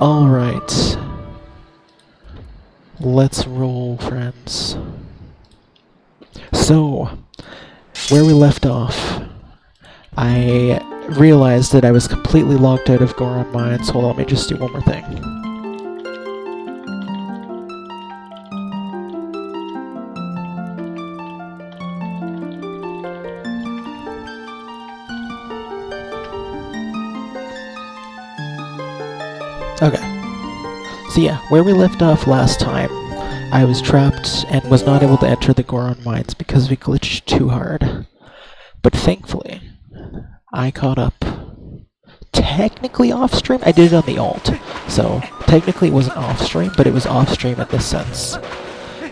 Alright. Let's roll, friends. So, where we left off, I realized that I was completely locked out of Goron Mines. Hold on, let me just do one more thing. Okay. So yeah, where we left off last time, I was trapped and was not able to enter the Goron Mines because we glitched too hard. But thankfully, I caught up. Technically off-stream? I did it on the alt. So, technically it wasn't off-stream, but it was off-stream in this sense.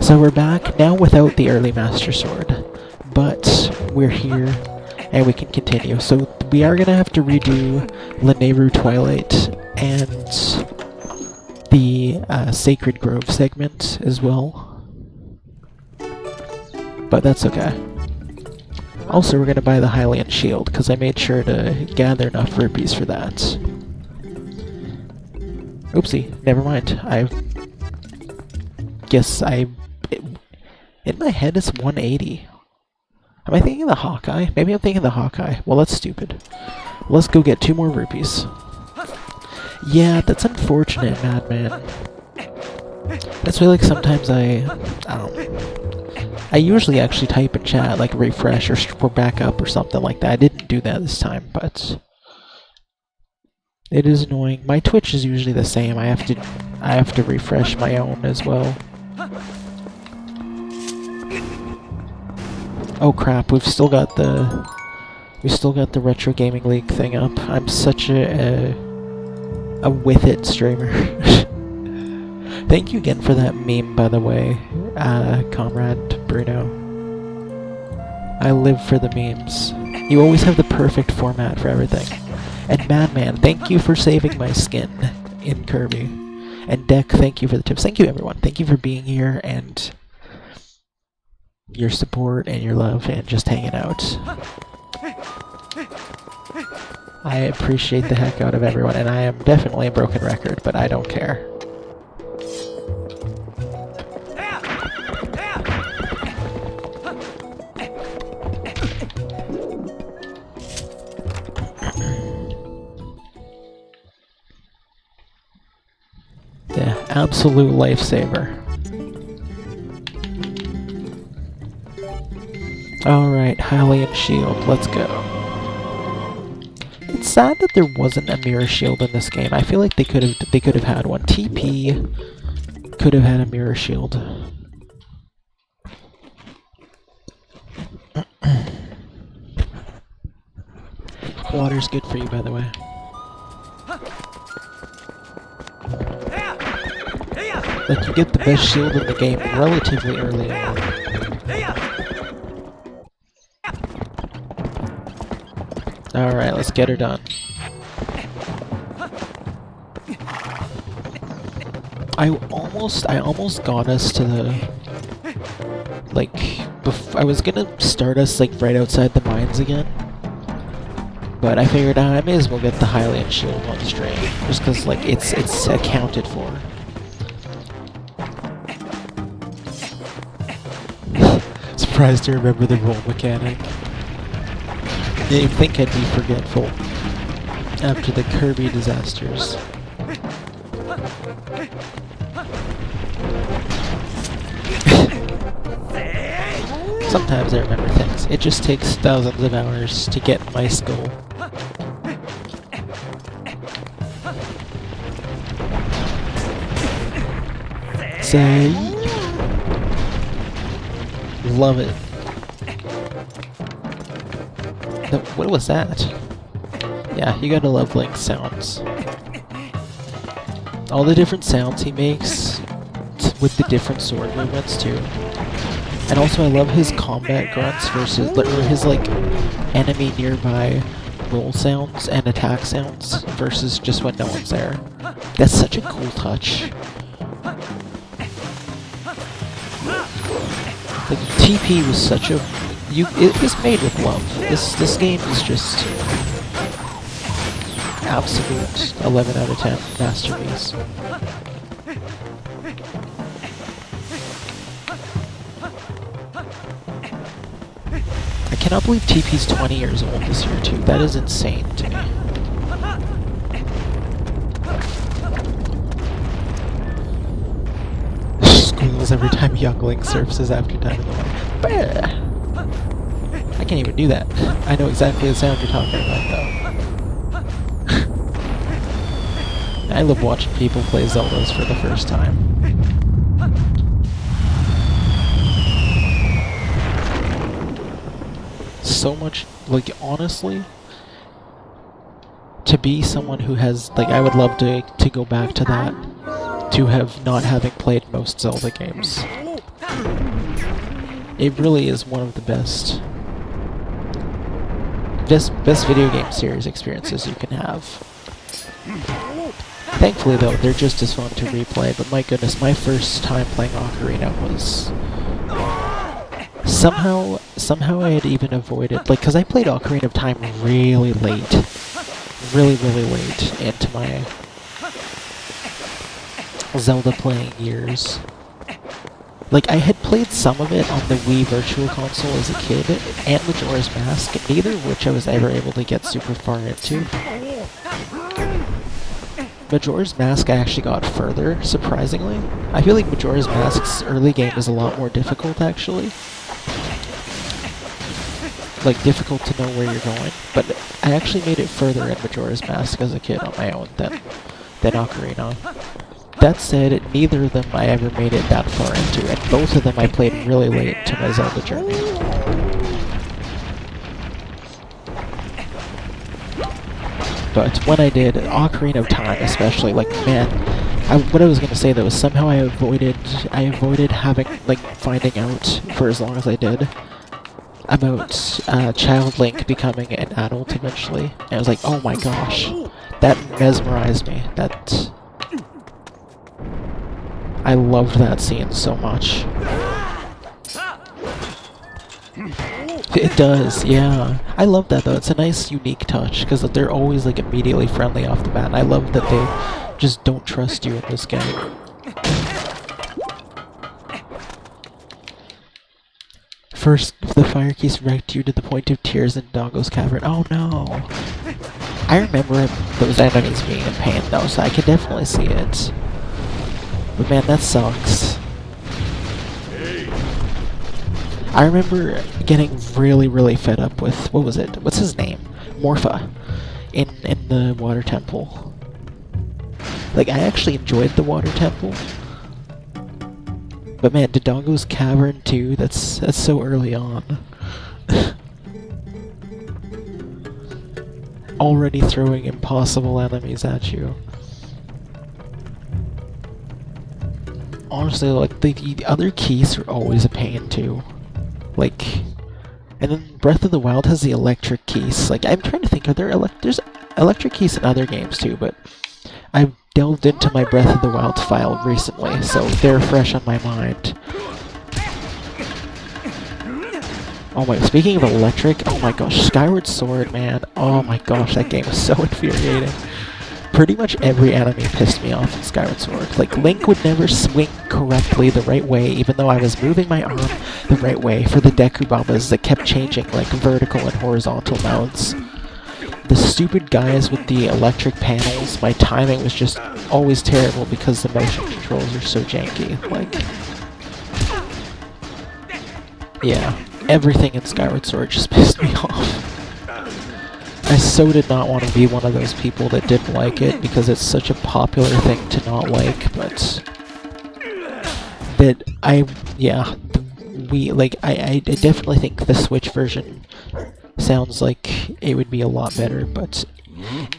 So we're back, now without the early Master Sword. But, we're here, and we can continue. So, we are gonna have to redo Lanayru Twilight and the Sacred Grove segment as well. But that's okay. Also, we're gonna buy the Hylian Shield, because I made sure to gather enough rupees for that. Oopsie, never mind. In my head it's 180. Am I thinking of the Hawkeye? Maybe I'm thinking of the Hawkeye. Well, that's stupid. Let's go get 2 more rupees. Yeah, that's unfortunate, Madman. That's why, like, sometimes I usually actually type in chat, like, refresh or back up or something like that. I didn't do that this time, but it is annoying. My Twitch is usually the same. I have to refresh my own as well. Oh crap, we've still got the Retro Gaming League thing up. I'm such a with it streamer. Thank you again for that meme, by the way, Comrade Bruno. I live for the memes. You always have the perfect format for everything. And Madman, thank you for saving my skin in Kirby. And Deck, thank you for the tips. Thank you, everyone. Thank you for being here and your support and your love and just hanging out. I appreciate the heck out of everyone, and I am definitely a broken record, but I don't care. Yeah, absolute lifesaver. Alright, Hylian Shield, let's go. It's sad that there wasn't a mirror shield in this game. I feel like they could have had one. TP could have had a mirror shield. Water's good for you, by the way. Like, you get the best shield in the game relatively early on. Alright, let's get her done. I almost got us to the... Like, I was gonna start us, like, right outside the mines again. But I figured I may as well get the Hylian Shield on stream. Just because, like, it's accounted for. Surprised to remember the roll mechanic. You'd think I'd be forgetful after the Kirby disasters. Sometimes I remember things. It just takes thousands of hours to get in my skull. Say, love it. What was that? Yeah, you gotta love Link's sounds. All the different sounds he makes with the different sword movements too. And also I love his combat grunts versus his like enemy nearby roll sounds and attack sounds versus just when no one's there. That's such a cool touch. Like, TP was such a... it was made with love. This game is just... absolute 11 out of 10 masterpiece. I cannot believe TP's 20 years old this year too. That is insane to me. Squeals every time Youngling surfaces after time in the water. I can't even do that. I know exactly the sound you're talking about though. I love watching people play Zeldas for the first time. So much, like, honestly, to be someone who has, like, I would love to go back to that, to have not having played most Zelda games. It really is one of the best video game series experiences you can have. Thankfully though, they're just as fun to replay, but my goodness, my first time playing Ocarina was... Somehow I had even avoided, like, because I played Ocarina of Time really late. Really late into my Zelda playing years. Like, I had played some of it on the Wii Virtual Console as a kid, and Majora's Mask, neither of which I was ever able to get super far into. Majora's Mask I actually got further, surprisingly. I feel like Majora's Mask's early game is a lot more difficult, actually. Like, difficult to know where you're going, but I actually made it further in Majora's Mask as a kid on my own than Ocarina. That said, neither of them I ever made it that far into, and both of them I played really late to my Zelda journey. But when I did, Ocarina of Time especially, like, man, what I was gonna say though is somehow I avoided having, like, finding out for as long as I did about Child Link becoming an adult eventually. And I was like, oh my gosh, that mesmerized me. That... I loved that scene so much. It does, yeah. I love that though. It's a nice, unique touch, because they're always, like, immediately friendly off the bat. And I love that they just don't trust you in this game. First, the fire keys wrecked you to the point of tears in Doggo's cavern. Oh no! I remember those enemies being in pain though, so I can definitely see it. But man, that sucks. I remember getting really fed up with, what was it? What's his name? Morpha. In the water temple. Like, I actually enjoyed the water temple. But man, Dodongo's Cavern too, that's so early on. Already throwing impossible enemies at you. Honestly, like, the other keys are always a pain too. Like, and then Breath of the Wild has the electric keys. Like, I'm trying to think, there's electric keys in other games too, but I've delved into my Breath of the Wild file recently, so they're fresh on my mind. Oh my, speaking of electric, oh my gosh, Skyward Sword, man. Oh my gosh, that game was so infuriating. Pretty much every enemy pissed me off in Skyward Sword. Like, Link would never swing correctly the right way, even though I was moving my arm the right way for the Deku Bombas that kept changing, like, vertical and horizontal mounts. The stupid guys with the electric panels, my timing was just always terrible because the motion controls are so janky. Like, yeah, everything in Skyward Sword just pissed me off. I so did not want to be one of those people that didn't like it, because it's such a popular thing to not like, but... I definitely think the Switch version sounds like it would be a lot better, but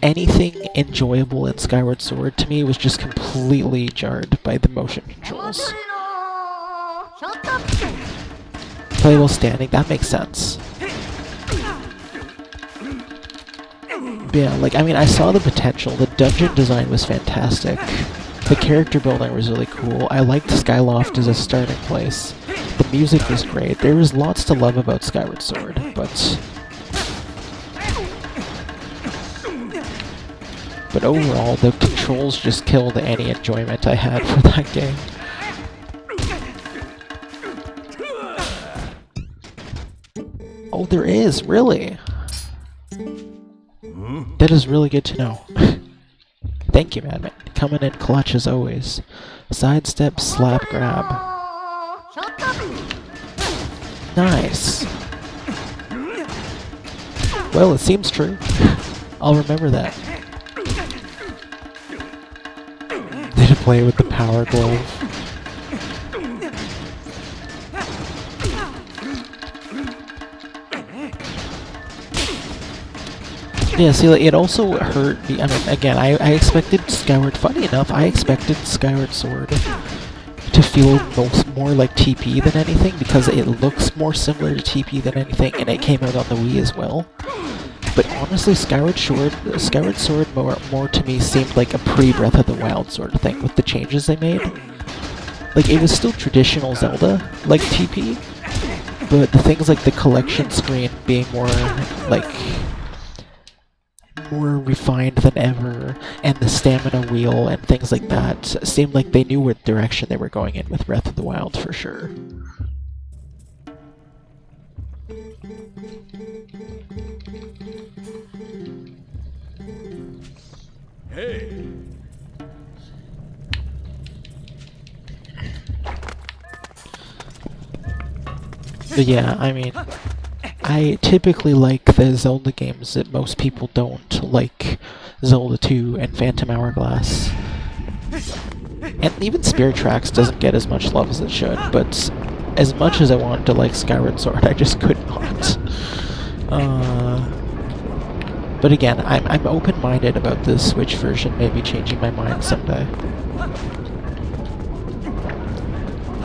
anything enjoyable in Skyward Sword to me was just completely jarred by the motion controls. Play while standing, that makes sense. Yeah, like, I mean, I saw the potential. The dungeon design was fantastic. The character building was really cool. I liked Skyloft as a starting place. The music was great. There was lots to love about Skyward Sword, but... but overall, the controls just killed any enjoyment I had for that game. Oh, there is, really? That is really good to know. Thank you, Madman. Coming in clutch as always. Sidestep, slap, grab. Nice. Well, it seems true. I'll remember that. Did it play with the power glove? Yeah, see, like, it also hurt me. I mean, again, I expected Skyward, funny enough, I expected Skyward Sword to feel more like TP than anything, because it looks more similar to TP than anything, and it came out on the Wii as well. But honestly, Skyward Sword more to me seemed like a pre-Breath of the Wild sort of thing, with the changes they made. Like, it was still traditional Zelda, like TP, but the things like the collection screen being more, like, more refined than ever, and the stamina wheel and things like that seemed like they knew what direction they were going in with Breath of the Wild for sure. Hey. But yeah, I mean, I typically like the Zelda games that most people don't, like Zelda 2 and Phantom Hourglass. And even Spirit Tracks doesn't get as much love as it should, but as much as I wanted to like Skyward Sword, I just could not. But again, I'm open-minded about the Switch version maybe changing my mind someday.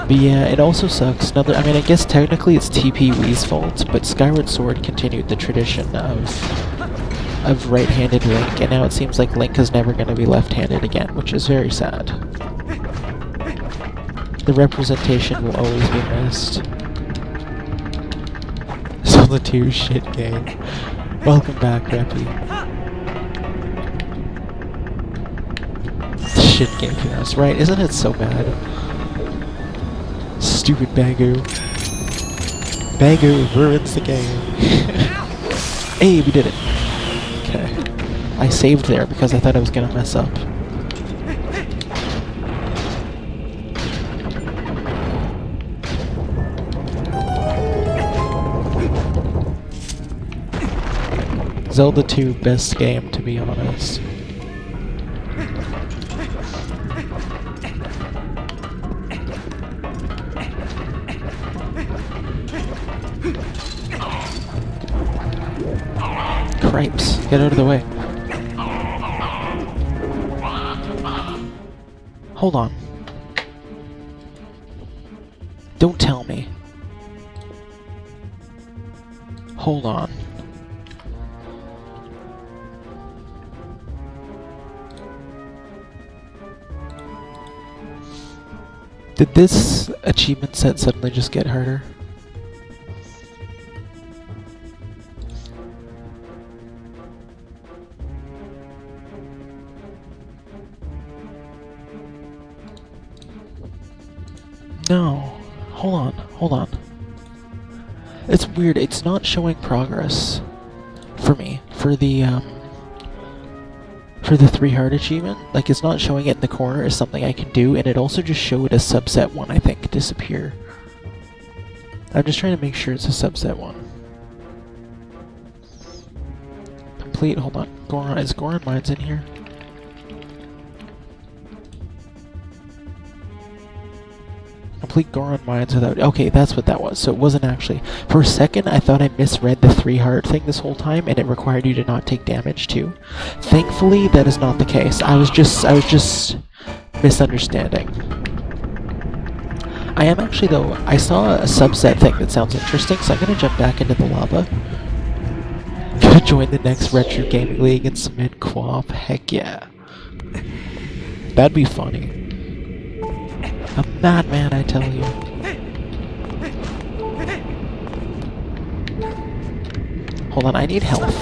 But yeah, it also sucks. I mean, I guess technically it's TP Wii's fault, but Skyward Sword continued the tradition of right-handed Link, and now it seems like Link is never going to be left-handed again, which is very sad. The representation will always be missed. Zelda 2 shit game. Welcome back, Reppy. Shit game, yes, right? Isn't it so bad? Stupid Bagu. Bagu ruins the game. Hey, we did it. Okay. I saved there because I thought I was gonna mess up. Zelda 2, best game, to be honest. Cripes, get out of the way. Hold on. Don't tell me. Hold on. Did this achievement set suddenly just get harder? No. Hold on. It's weird, it's not showing progress for me, for the 3-heart achievement. Like, it's not showing it in the corner as something I can do, and it also just showed a subset one, I think, disappear. I'm just trying to make sure it's a subset one. Complete, hold on, is Goron Mines in here? Complete Goron Mines without... Okay, that's what that was. So it wasn't actually... For a second, I thought I misread the 3-heart thing this whole time, and it required you to not take damage, too. Thankfully, that is not the case. I was just misunderstanding. I am actually, though... I saw a subset thing that sounds interesting, so I'm gonna jump back into the lava. Gonna join the next Retro Gaming League and submit co-op. Heck yeah. That'd be funny. A madman, I tell you. Hold on, I need health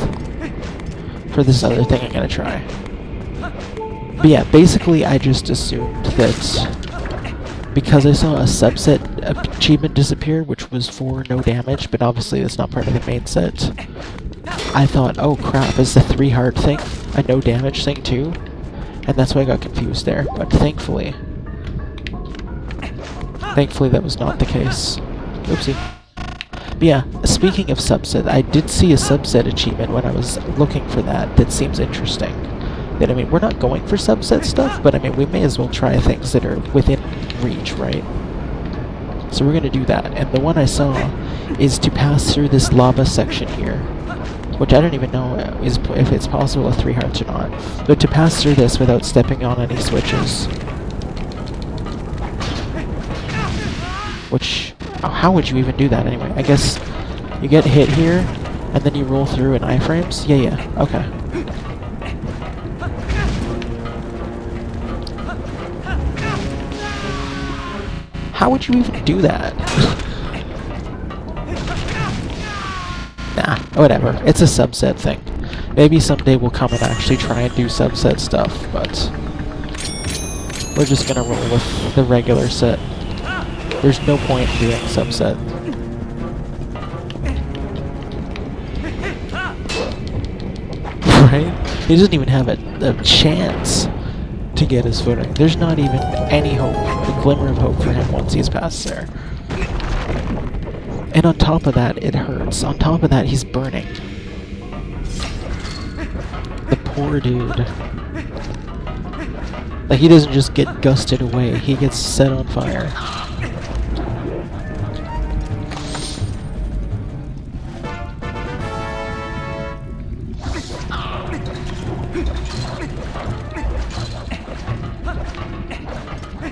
for this other thing I'm gonna try. But yeah, basically I just assumed that because I saw a subset achievement disappear, which was for no damage, but obviously that's not part of the main set, I thought, oh crap, is the 3 heart thing a no damage thing too? And that's why I got confused there, but thankfully that was not the case. Oopsie. But yeah, speaking of subset, I did see a subset achievement when I was looking for that seems interesting. That, I mean, we're not going for subset stuff, but I mean, we may as well try things that are within reach, right? So we're gonna do that, and the one I saw is to pass through this lava section here, which I don't even know if it's possible with 3 hearts or not, but to pass through this without stepping on any switches. Which, how would you even do that anyway? I guess you get hit here, and then you roll through in iframes? Yeah, okay. How would you even do that? Nah, whatever. It's a subset thing. Maybe someday we'll come and actually try and do subset stuff, but we're just gonna roll with the regular set. There's no point in doing subset. Right? He doesn't even have a chance to get his footing. There's not even any hope, a glimmer of hope for him once he's past there. And on top of that, it hurts. On top of that, he's burning. The poor dude. Like, he doesn't just get gusted away, he gets set on fire.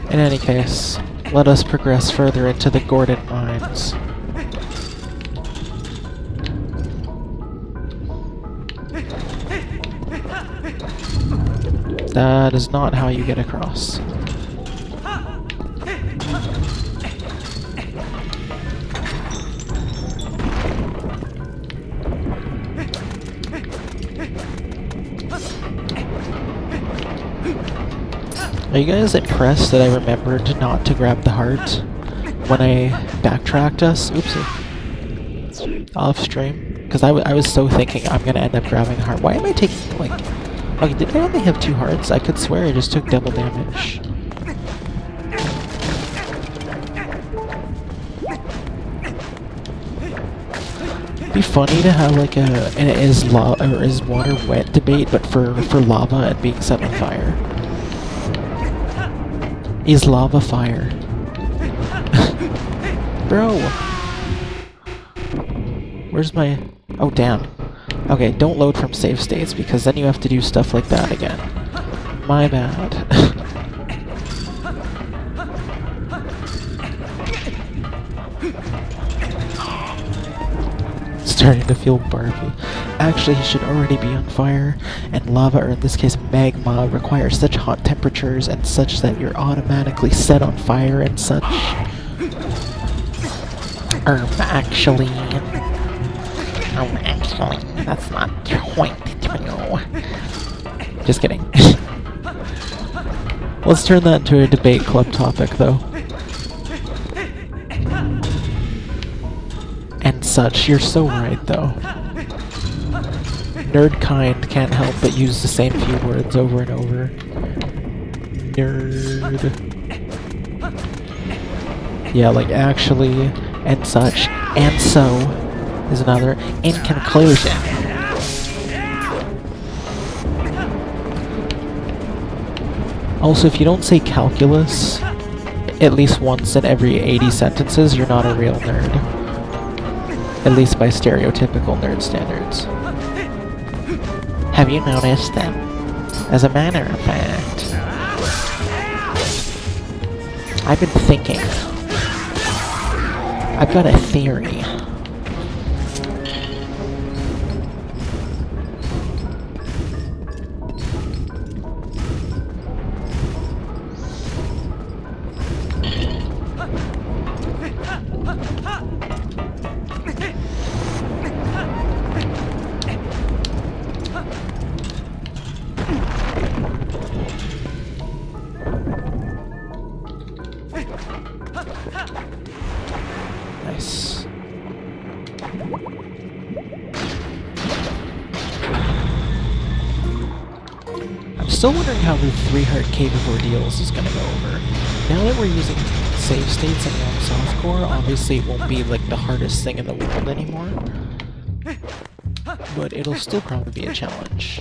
In any case, let us progress further into the Goron Mines. That is not how you get across. Are you guys impressed that I remembered not to grab the heart when I backtracked us? Oopsie. Off stream. Because I was so thinking I'm gonna end up grabbing the heart. Why am I taking, like... Okay, did I only have 2 hearts? I could swear I just took double damage. It'd be funny to have like an is water wet debate, but for lava and being set on fire. Is lava fire? Bro! Where's my... Oh, damn. Okay, don't load from save states, because then you have to do stuff like that again. My bad. Starting to feel barfy. Actually, he should already be on fire, and lava, or in this case magma, requires such hot temperatures and such that you're automatically set on fire and such. Actually, that's not quite true. Just kidding. Let's turn that into a debate club topic, though. And such, you're so right, though. Nerdkind can't help but use the same few words over and over. Nerd. Yeah, like actually, and such, and so is another. In conclusion. Also, if you don't say calculus at least once in every 80 sentences, you're not a real nerd. At least by stereotypical nerd standards. Have you noticed them? As a matter of fact, I've been thinking. I've got a theory. Still wondering how the 3-heart Cave of Ordeals is gonna go over. Now that we're using save states and on softcore, obviously it won't be like the hardest thing in the world anymore. But it'll still probably be a challenge.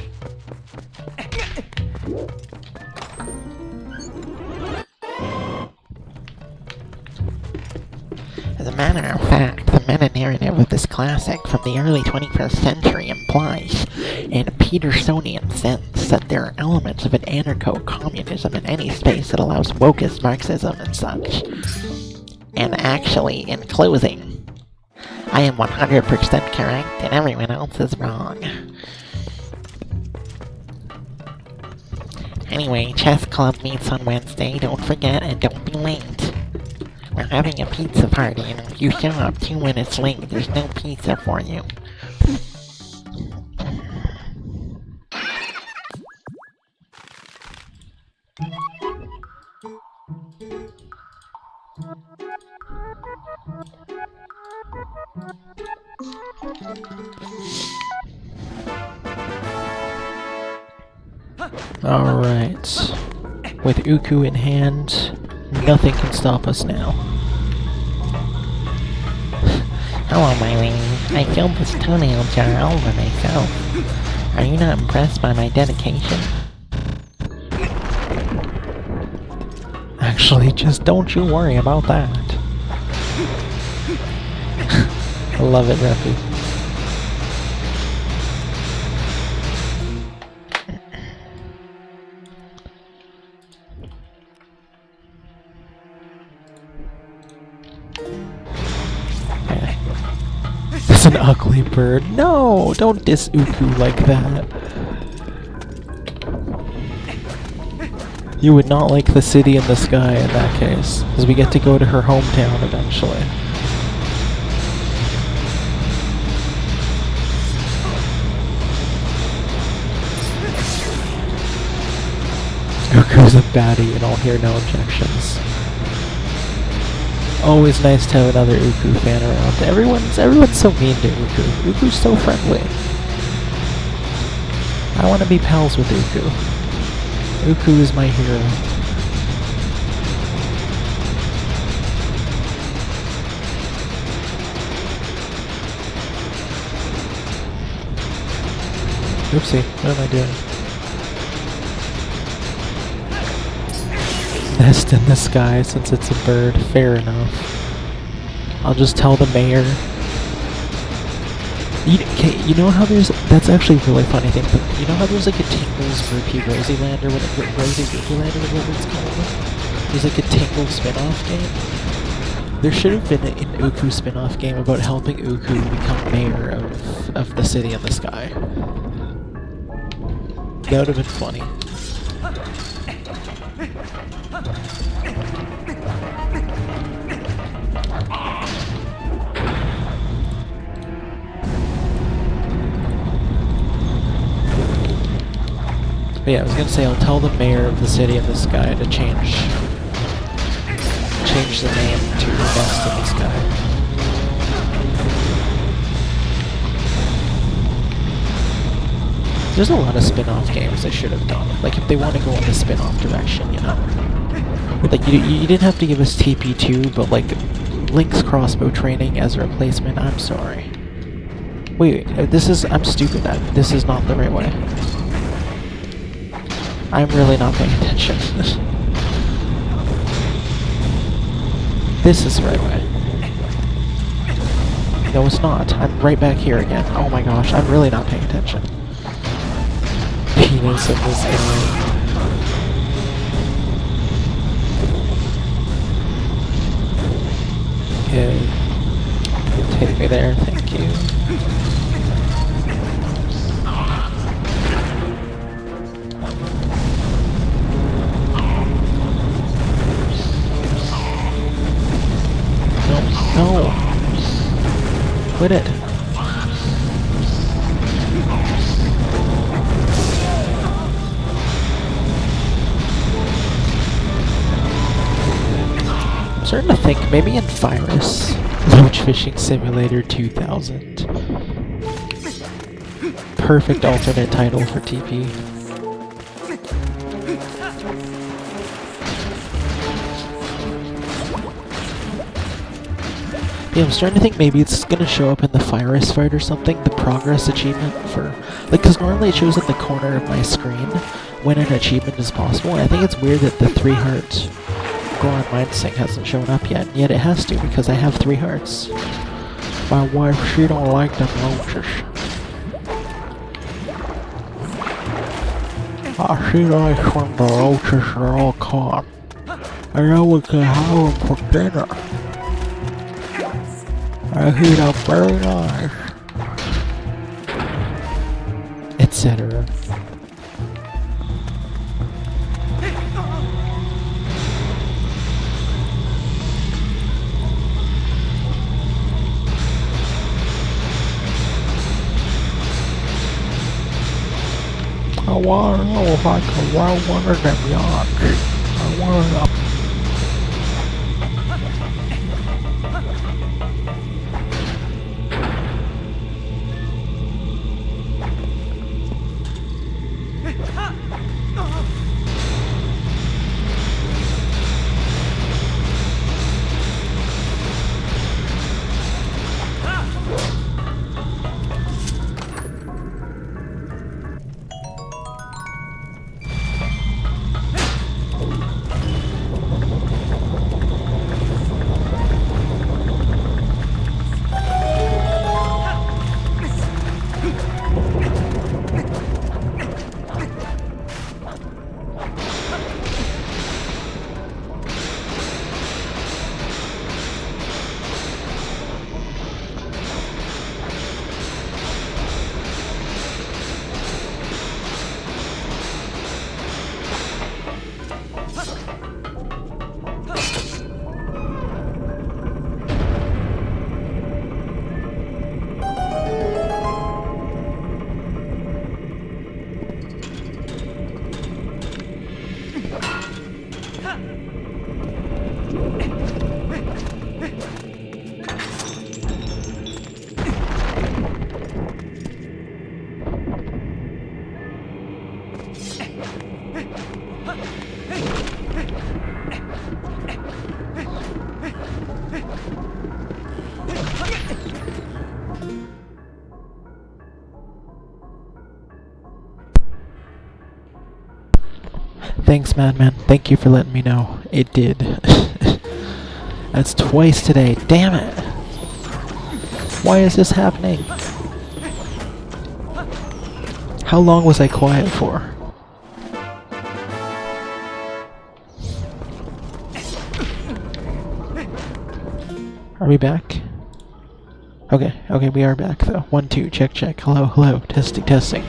As a matter of fact, the meta-narrative of this classic from the early 21st century implies, in a Petersonian sense, that there are elements of an anarcho-communism in any space that allows wokist Marxism and such. And actually, in closing, I am 100% correct and everyone else is wrong. Anyway, chess club meets on Wednesday, don't forget and don't be late. We're having a pizza party, and if you show up 2 minutes late, there's no pizza for you. Alright. With Uku in hand, nothing can stop us now. Hello, my lady. I filled this toenail jar all by myself. Are you not impressed by my dedication? Actually, just don't you worry about that. I love it, Reppy. It's an ugly bird. No! Don't diss Uku like that. You would not like the city in the sky in that case, because we get to go to her hometown eventually. Uku's a baddie and I'll hear no objections. Always nice to have another Uku fan around. Everyone's so mean to Uku. Uku's so friendly. I want to be pals with Uku. Uku is my hero. Oopsie, what am I doing? Nest in the sky since it's a bird. Fair enough. I'll just tell the mayor. You know how there's... That's actually a really funny thing, but you know how there's like a Tingles Rupee Rosieland or whatever, Rosie Rupee-land or whatever it's called? There's like a Tingle spin-off game. There should have been an Uku spin-off game about helping Uku become mayor of the city in the sky. That would have been funny. But yeah, I was gonna say I'll tell the mayor of the city in the sky to change the name to Nest in the Sky. There's a lot of spin-off games they should have done. Like if they want to go in the spin-off direction, you know. Like you didn't have to give us TP2, but like Link's crossbow training as a replacement. I'm sorry. Wait, I'm stupid. This is not the right way. I'm really not paying attention. This is the right way. No, it's not. I'm right back here again. Oh my gosh, I'm really not paying attention. Penis in this area. Okay. Take me there, thank you. No! Quit it! I'm starting to think maybe in Virus, Roach Fishing Simulator 2000. Perfect alternate title for TP. Yeah, I'm starting to think maybe it's gonna show up in the Virus fight or something, the progress achievement for... Like, because normally it shows in the corner of my screen when an achievement is possible, and I think it's weird that the 3 heart Goron Mines thing hasn't shown up yet, and yet it has to, because I have 3 hearts. My wife, she don't like them roaches. She likes when the roaches are all caught. And then we can have them for dinner. I heat up very nice. Etc. I wanna know if I can run one of them yachts. I wanna know. Thanks, Madman. Thank you for letting me know. It did. That's twice today. Damn it! Why is this happening? How long was I quiet for? Are we back? Okay, we are back though. 1, 2, check, check. Hello, hello. Testing, testing.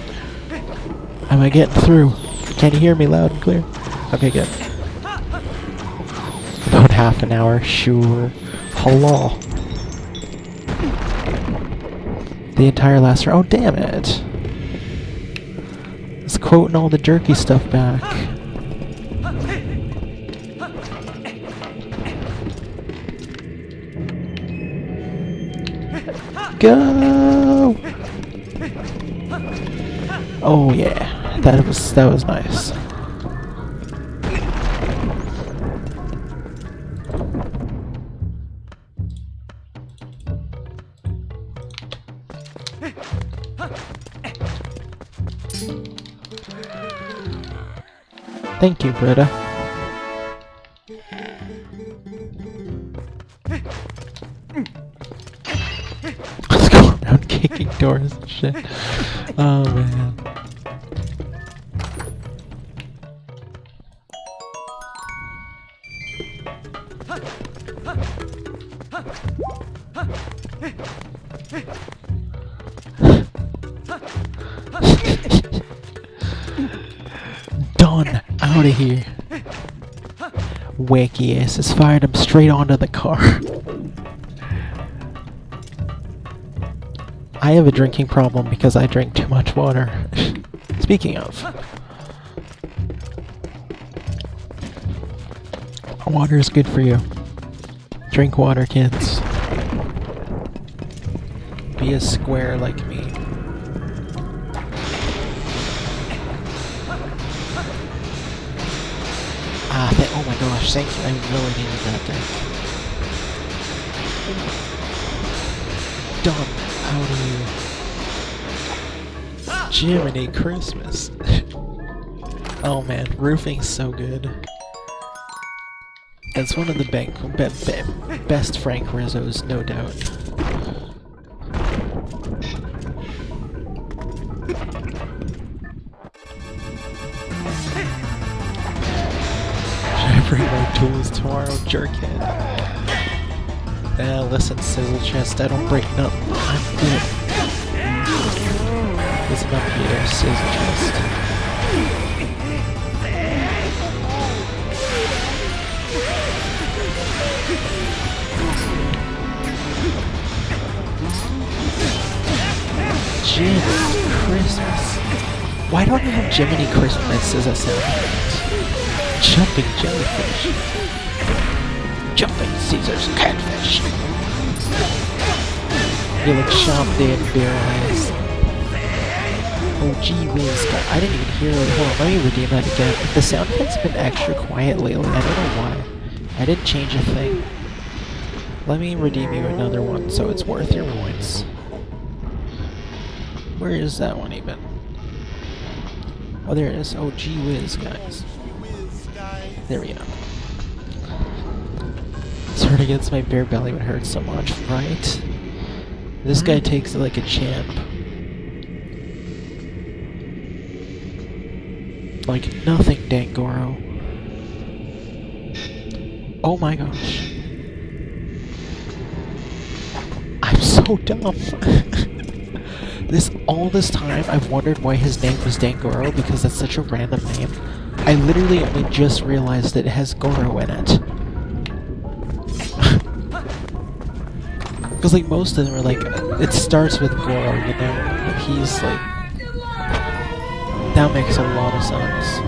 Am I getting through? Can you hear me loud and clear? Okay, good. About half an hour, sure. Hello. The entire last round. Oh, damn it. It's quoting all the jerky stuff back. Go! Oh yeah, that was nice. Thank you, Britta. Let's go around kicking doors and shit. Oh man. Done! Out of here. Wacky asses fired him straight onto the car. I have a drinking problem because I drink too much water. Speaking of. Water is good for you. Drink water, kids. Be a square like me. Ah, oh my gosh, thank you. I really needed that thing. How do you... Jiminy Christmas. Oh man, roofing's so good. It's one of the best Frank Rizzos, no doubt. Should I bring my tools tomorrow, jerkhead? Listen, Sizzle Chest, I don't break nothing. I'm good. Listen up here, Sizzle Chest. Jiminy Christmas. Why don't I have Jiminy Christmas as a sound effect? Jumping jellyfish. Jumping Caesar's catfish. You look sharp there, bear eyes. Oh gee whiz, I didn't even hear it. Hold on, let me redeem that again. The sound effect's been extra quiet lately, I don't know why. I didn't change a thing. Let me redeem you another one so it's worth your points. Where is that one even? Oh, there it is. Oh, gee whiz, guys. There we go. Sword against my bare belly would hurt so much, right? This guy takes it like a champ. Like nothing, Dangoro. Oh my gosh. I'm so dumb. All this time, I've wondered why his name was Dangoro, because that's such a random name. I literally only just realized that it has Goro in it. Because, like, most of them are like, it starts with Goro, you know? But he's like... That makes a lot of sense.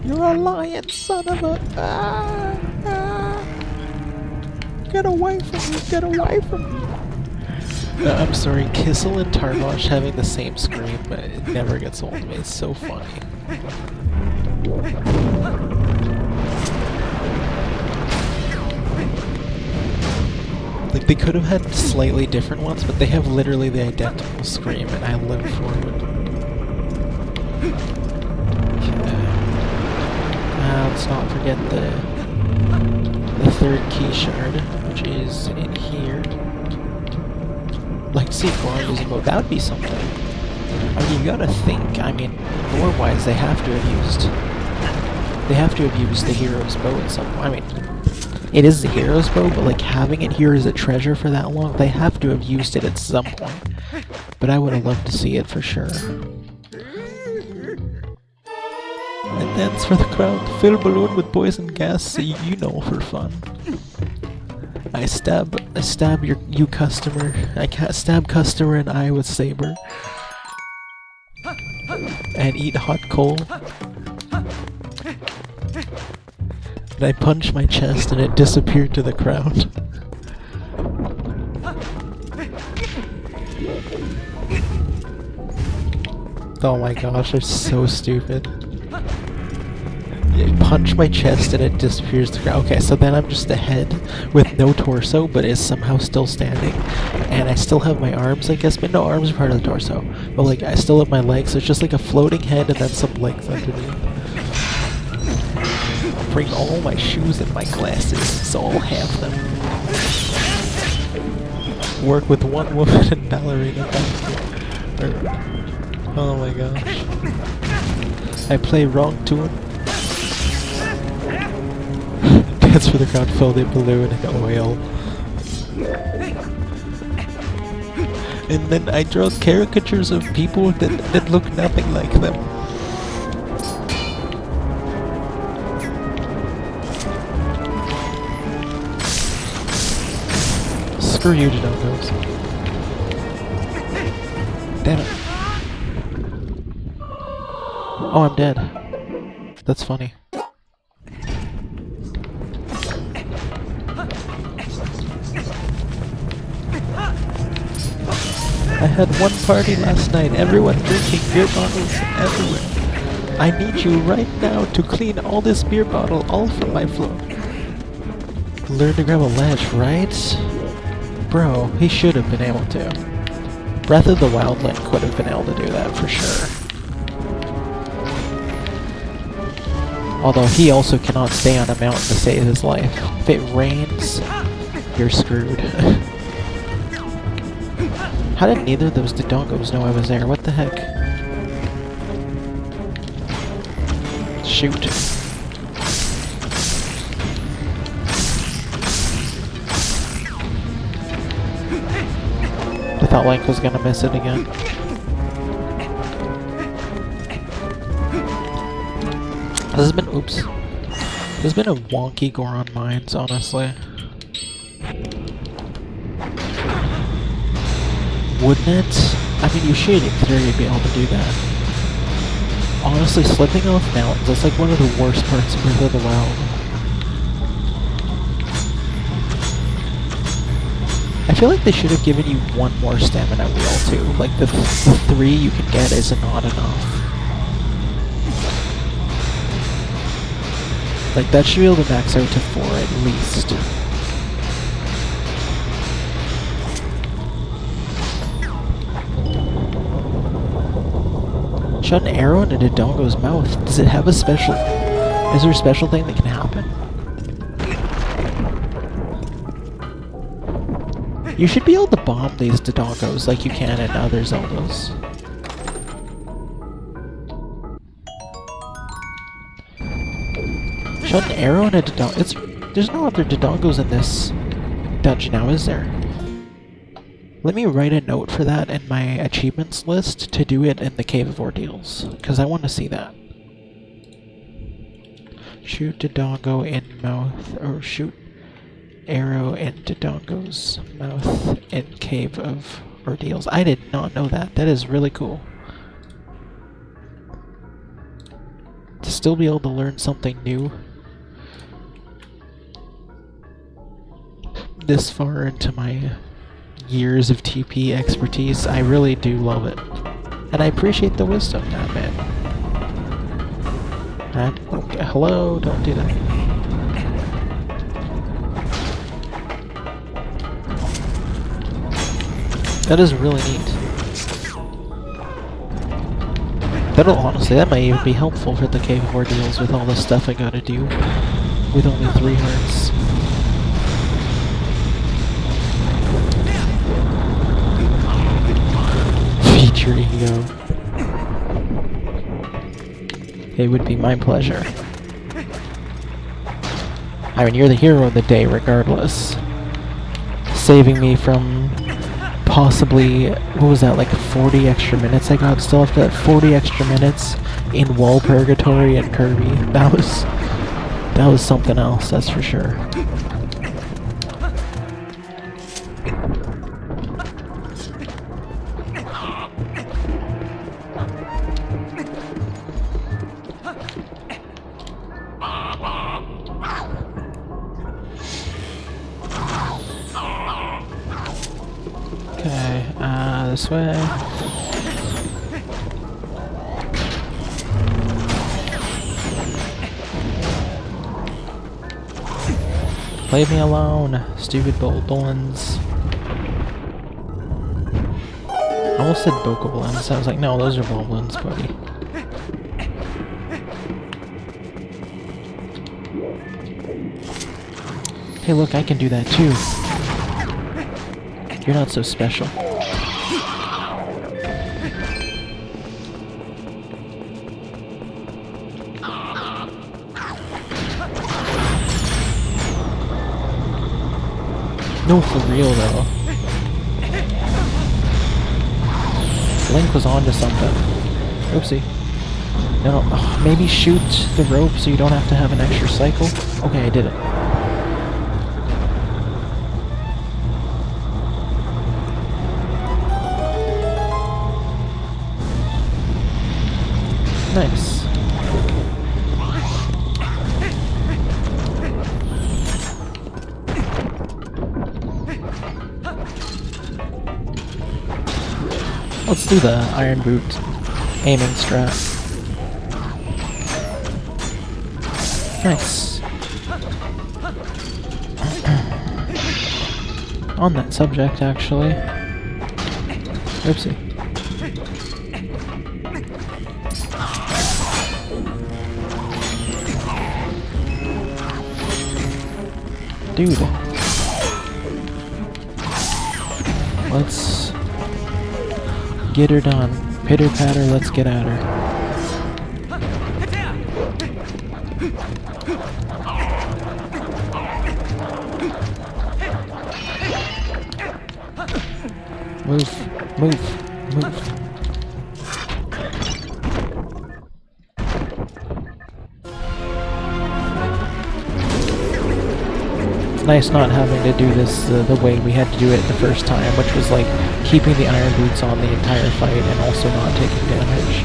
You're a lion, son of a... Get away from me, get away from me! I'm sorry, Kissel and Tarbosh having the same scream, but it never gets old to me. It's so funny. Like, they could have had slightly different ones, but they have literally the identical scream, and I live for it. Let's not forget the third key shard, which is in here. Like, see, Goron using mode, that would be something. I mean, you gotta think, I mean, lore-wise, they have to have used the hero's bow at some point. I mean, it is the hero's bow, but like, having it here as a treasure for that long, they have to have used it at some point. But I would have loved to see it for sure. And dance for the crowd, fill balloon with poison gas, so you know, for fun. I stab you customer. I can't stab customer in eye with saber. And eat hot coal. And I punch my chest and it disappeared to the crowd. Oh my gosh, they're so stupid. Punch my chest and it disappears to the ground. Okay, so then I'm just a head with no torso, but is somehow still standing. And I still have my arms, I guess, but no, arms are part of the torso. But like, I still have my legs, so it's just like a floating head and then some legs underneath. Bring all my shoes and my glasses, so I'll have them. Work with one woman and ballerina. Oh my gosh. I play wrong tune. Dance for the crowd, fill the balloon and oil. And then I draw caricatures of people that look nothing like them. Screw you, Janogos. Damn it. Oh, I'm dead. That's funny. I had one party last night, everyone drinking beer bottles everywhere. I need you right now to clean all this beer bottle all from my floor. Learn to grab a ledge, right? Bro, he should have been able to. Breath of the Wild Link would have been able to do that for sure. Although he also cannot stay on a mountain to save his life. If it rains, you're screwed. How did neither of those Dodongos know I was there? What the heck? Shoot. I thought Link was gonna miss it again. This has been, oops. This has been a wonky Goron Mines, honestly. Wouldn't it? I mean, you should in theory be able to do that. Honestly, slipping off mountains, that's like one of the worst parts of Breath of the Wild. I feel like they should have given you one more stamina wheel too. Like the 3 you can get is not enough. Like that should be able to max out to 4 at least. Shot an arrow into Dodongo's mouth. Does it have a special... Is there a special thing that can happen? You should be able to bomb these Dodongos like you can in other Zeldas. Shot an arrow into Dodongo. There's no other Dodongos in this dungeon now, is there? Let me write a note for that in my achievements list to do it in the Cave of Ordeals, because I want to see that. Shoot Dodongo in mouth, or shoot arrow in Dodongo's mouth in Cave of Ordeals. I did not know that. That is really cool. To still be able to learn something new this far into my years of TP expertise, I really do love it. And I appreciate the wisdom now, man. Okay, hello, don't do that. That is really neat. That'll honestly, that might even be helpful for the Cave of Ordeals with all the stuff I gotta do with only 3 hearts. Feature ego. It would be my pleasure. I mean, you're the hero of the day regardless. Saving me from possibly, what was that, like 40 extra minutes I got still after that? 40 extra minutes in Wall Purgatory and Kirby. That was something else, that's for sure. Okay, this way. Leave me alone, stupid Bokoblins. I almost said Bokoblins. I was like, no, those are Bokoblins, buddy. Hey, look, I can do that too. You're not so special. No, for real though. Link was onto something. Oopsie. No, maybe shoot the rope so you don't have to have an extra cycle. Okay, I did it. Nice. Let's do the Iron Boot aiming strat. Nice. On that subject, actually. Oopsie. Dude. Let's get her done. Pitter patter, let's get at her. Move, move, move. It's nice not having to do this the way we had to do it the first time, which was like keeping the iron boots on the entire fight and also not taking damage.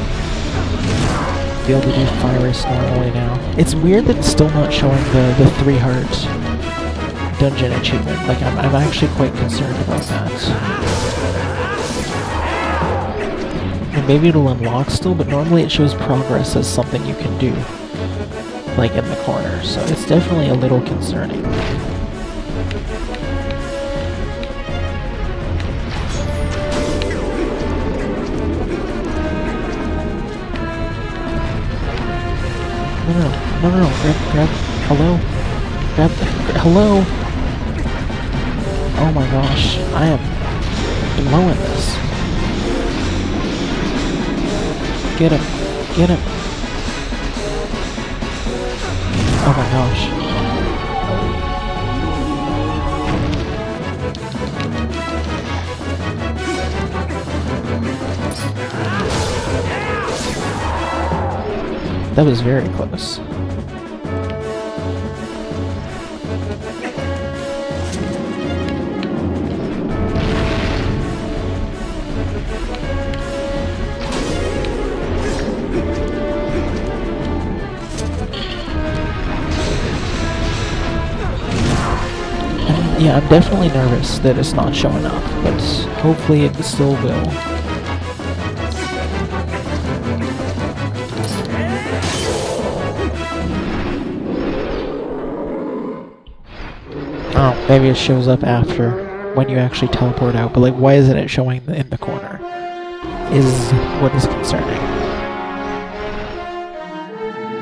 Be able to do Virus normally now. It's weird that it's still not showing the 3 heart dungeon achievement. Like, I'm actually quite concerned about that. And maybe it'll unlock still, but normally it shows progress as something you can do. Like in the corner, so it's definitely a little concerning. No, grab, hello? Hello? Oh my gosh, I am blowing this. Get him. Oh my gosh. That was very close. Yeah, I'm definitely nervous that it's not showing up, but hopefully it still will. Oh, maybe it shows up after, when you actually teleport out, but like, why isn't it showing in the corner? Is what is concerning.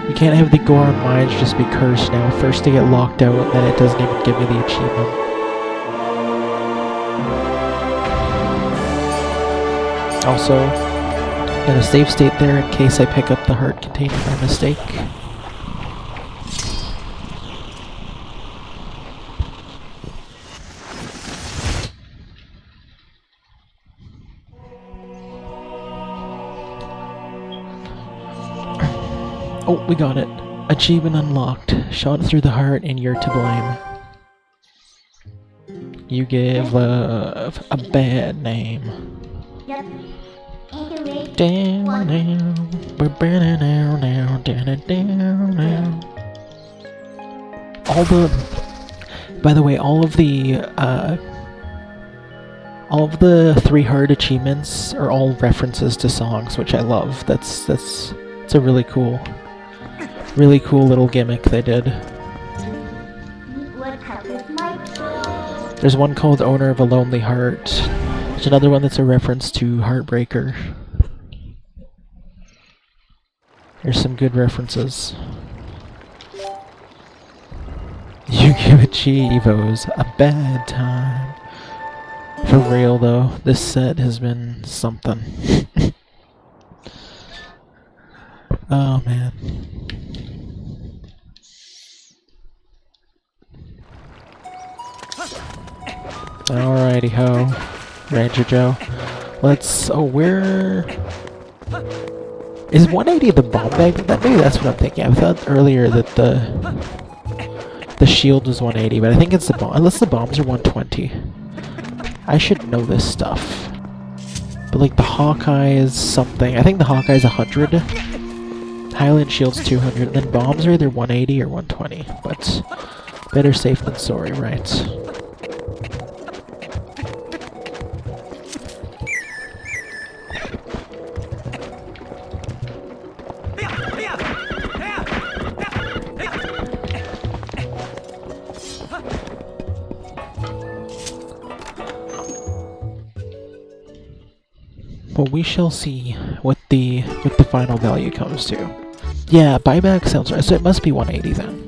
You can't have the Goron Mines just be cursed now, first to get locked out, and then it doesn't even give me the achievement. Also, in a save state there in case I pick up the heart container by mistake. Oh, we got it. Achievement unlocked. Shot through the heart and you're to blame. You give love a bad name. Yep. Down, down, we're burning down, down, down, down, down. By the way, all of the 3 heart achievements are all references to songs, which I love. It's a really cool little gimmick they did. There's one called Owner of a Lonely Heart. There's another one that's a reference to Heartbreaker. There's some good references. You give Achievos a bad time. For real though, this set has been something. Oh man. Alrighty ho, Ranger Joe. Let's. Oh, where is 180 the bomb bag? Maybe that's what I'm thinking. I thought earlier that the shield was 180, but I think it's the bomb. Unless the bombs are 120. I should know this stuff. But like the Hawkeye is something. I think the Hawkeye is 100. Highland shield's 200. And then bombs are either 180 or 120. But better safe than sorry, right? Well, we shall see what the final value comes to. Yeah, buyback sounds right, so it must be 180 then.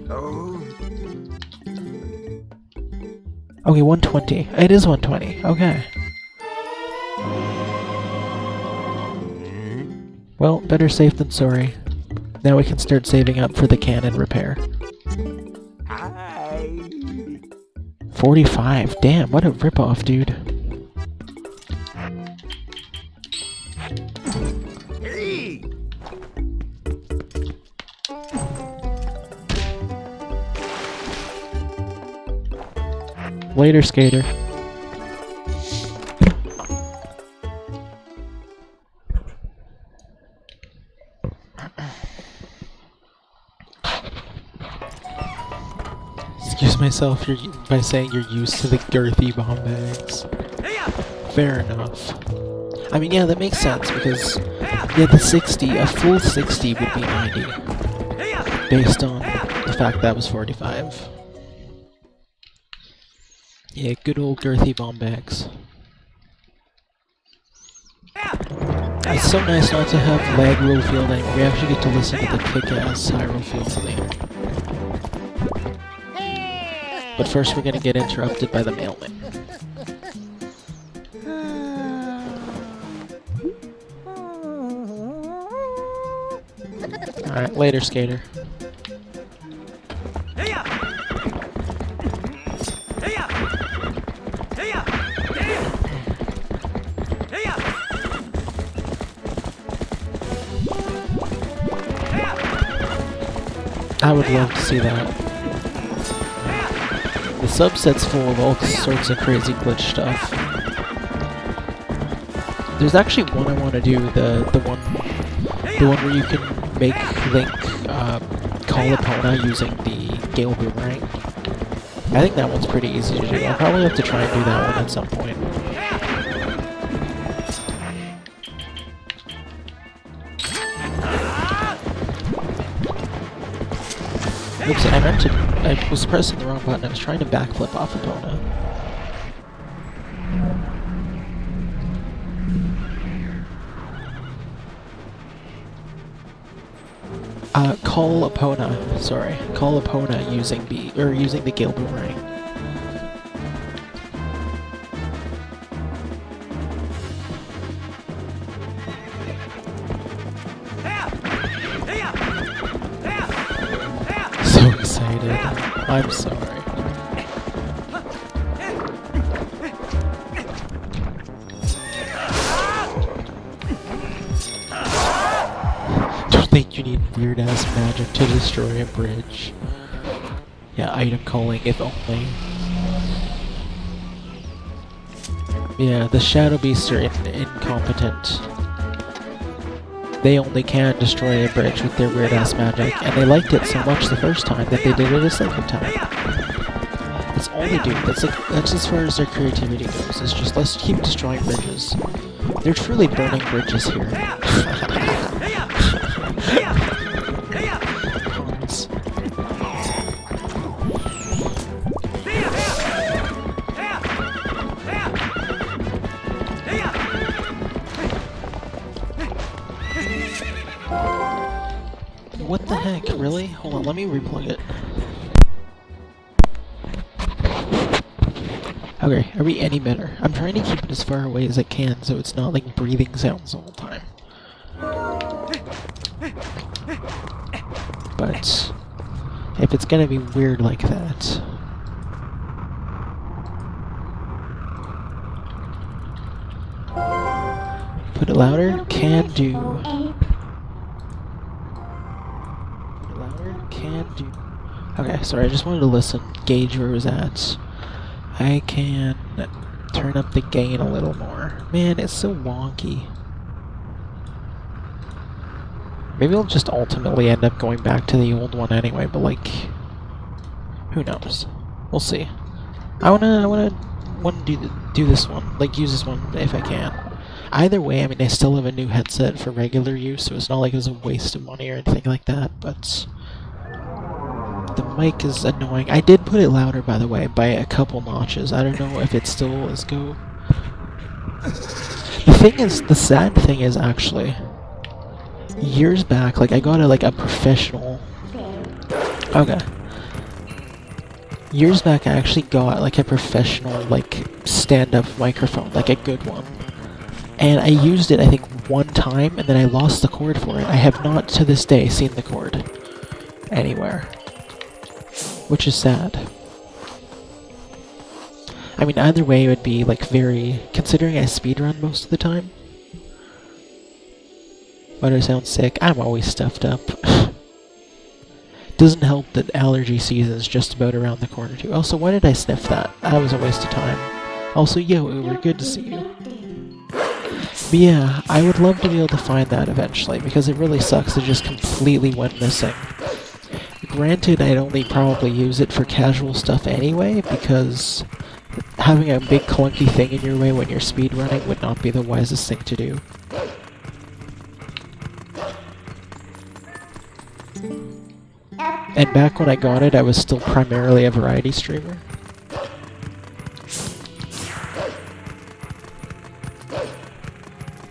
Okay, 120. It is 120. Okay. Well, better safe than sorry. Now we can start saving up for the cannon repair. 45. Damn, what a ripoff, dude. Later, skater. Excuse myself by saying you're used to the girthy bomb bags. Fair enough. I mean, yeah, that makes sense because, yeah, the 60, a full 60 would be 90. Based on the fact that was 45. Yeah, good old girthy bomb bags. It's so nice not to have lag roll fielding. We actually get to listen to the kick-ass high roll fielding. But first we're gonna get interrupted by the mailman. Alright, later, skater. I would love to see that. The subset's full of all sorts of crazy glitch stuff. There's actually one I want to do, the one where you can make Link call Epona using the Gale Boomerang. I think that one's pretty easy to do. I'll probably have to try and do that one at some point. Oops, I was pressing the wrong button. I was trying to backflip off Epona. Call Epona. Sorry, call Epona using the Gale Boomerang. So excited. I'm sorry. Don't think you need weird-ass magic to destroy a bridge. Yeah, item calling, if only. Yeah, the Shadow Beasts are incompetent. They only can destroy a bridge with their weird-ass magic, and they liked it so much the first time that they did it a second time. That's all they do. That's as far as their creativity goes. It's just, let's keep destroying bridges. They're truly burning bridges here. Cons. What the heck? Really? Hold on, let me replug it. Okay, are we any better? I'm trying to keep it as far away as I can so it's not like breathing sounds the whole time. But if it's gonna be weird like that... Put it louder? Can do. Put it louder? Can do. Okay, sorry, I just wanted to listen, gauge where it was at. I can turn up the gain a little more. Man, it's so wonky. Maybe I'll just ultimately end up going back to the old one anyway, but like, who knows? We'll see. I wanna do this one, like use this one if I can. Either way, I mean, I still have a new headset for regular use, so it's not like it was a waste of money or anything like that, but the mic is annoying. I did put it louder, by the way, by a couple notches. I don't know if it still is go. The thing is, the sad thing is actually, years back, like I got a professional. Okay. Years back, I actually got like a professional stand-up microphone, like a good one. And I used it, I think, one time, and then I lost the cord for it. I have not, to this day, seen the cord anywhere. Which is sad. I mean, either way, it would be, very... Considering I speedrun most of the time. Why do I sound sick? I'm always stuffed up. Doesn't help that allergy season is just about around the corner, too. Also, why did I sniff that? That was a waste of time. Also, yo, Uber, good to see you. But yeah, I would love to be able to find that eventually, because it really sucks it just completely went missing. Granted, I'd only probably use it for casual stuff anyway, because having a big clunky thing in your way when you're speedrunning would not be the wisest thing to do. And back when I got it, I was still primarily a variety streamer.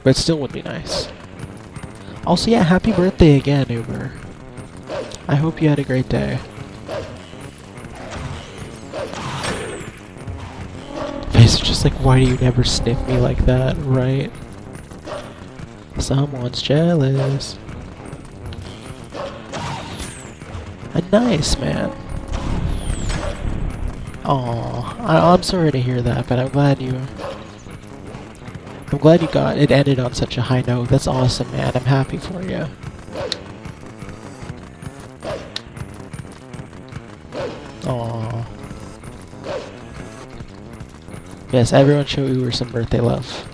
But it still would be nice. Also, yeah, happy birthday again, Uber. I hope you had a great day. Face is just like, why do you never sniff me like that, right? Someone's jealous. Nice, man. Aw, I'm sorry to hear that, but I'm glad you got it ended on such a high note. That's awesome, man. I'm happy for you. Aw. Yes, everyone show Uber some birthday love.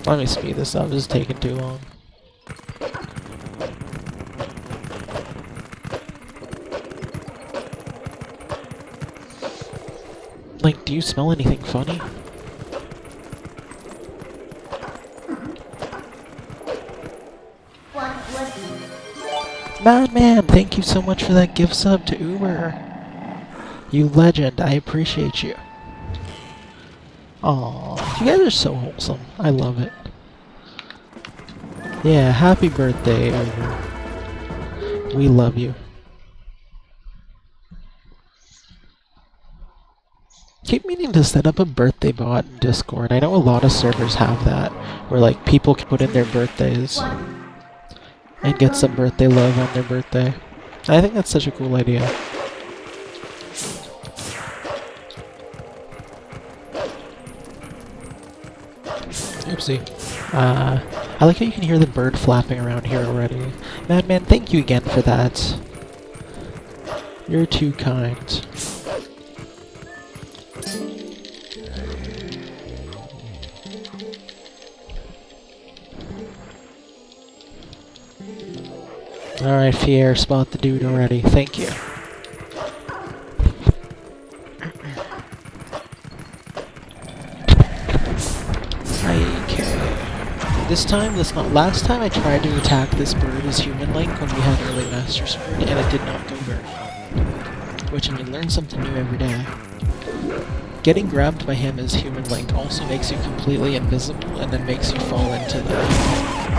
Let me speed this up, this is taking too long. Do you smell anything funny? Man, thank you so much for that gift sub to Uber. You legend, I appreciate you. Aw, you guys are so wholesome. I love it. Yeah, happy birthday, Uber. We love you. Keep meaning to set up a birthday bot in Discord. I know a lot of servers have that, where people can put in their birthdays and get some birthday love on their birthday. I think that's such a cool idea. Oopsie. I like how you can hear the bird flapping around here already. Madman, thank you again for that. You're too kind. Alright, Fier, spot the dude already. Thank you. Okay. This time, last time I tried to attack this bird as human Link when we had early Master Sword, and it did not go very well. Which, I mean, learn something new every day. Getting grabbed by him as human Link also makes you completely invisible, and then makes you fall into the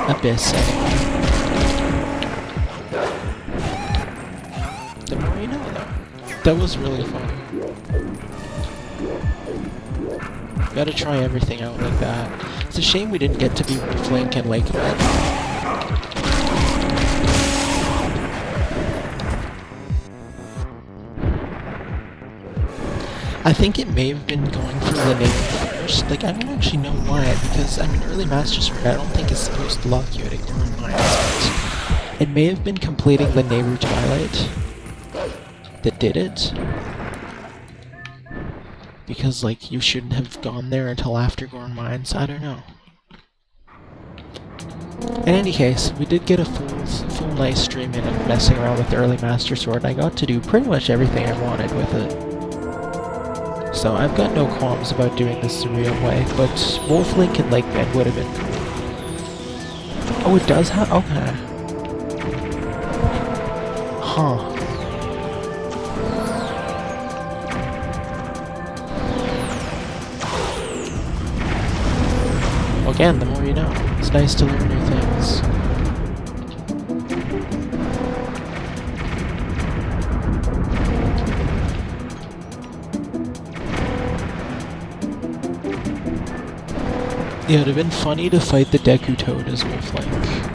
abyss anyway. The more you know, though. That was really fun. Gotta try everything out like that. It's a shame we didn't get to be Reef Link and Lakebed. I think it may have been going for Lanayru first. I don't actually know why, because, I mean, early Master Sword I don't think is supposed to lock you at a Goron Mines, but it may have been completing Lanayru Twilight that did it. Because, you shouldn't have gone there until after Goron Mines. I don't know. In any case, we did get a full nice stream in and messing around with the early Master Sword, and I got to do pretty much everything I wanted with it. So I've got no qualms about doing this the real way, but Wolf Link and Lakebed would have been cool. Oh, it does have... okay. Huh. Again, the more you know. It's nice to learn new things. Yeah, it would have been funny to fight the Deku Toad as Wolf-like.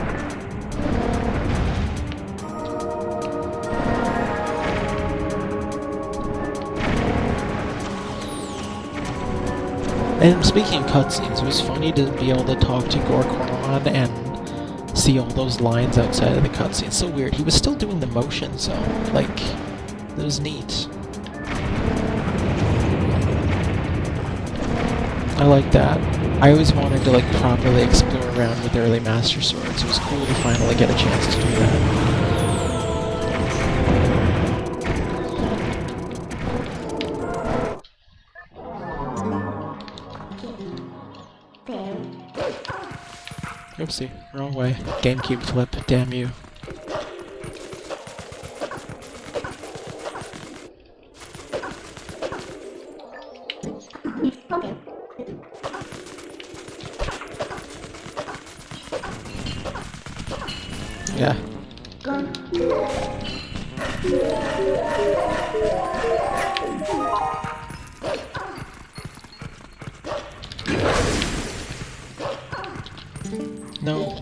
And speaking of cutscenes, it was funny to be able to talk to Goron and see all those lines outside of the cutscene. So weird. He was still doing the motions, though. Like, it was neat. I like that. I always wanted to, like, properly explore around with early Master Swords. It was cool to finally get a chance to do that. Oopsie, wrong way. GameCube flip, damn you. Yeah. No.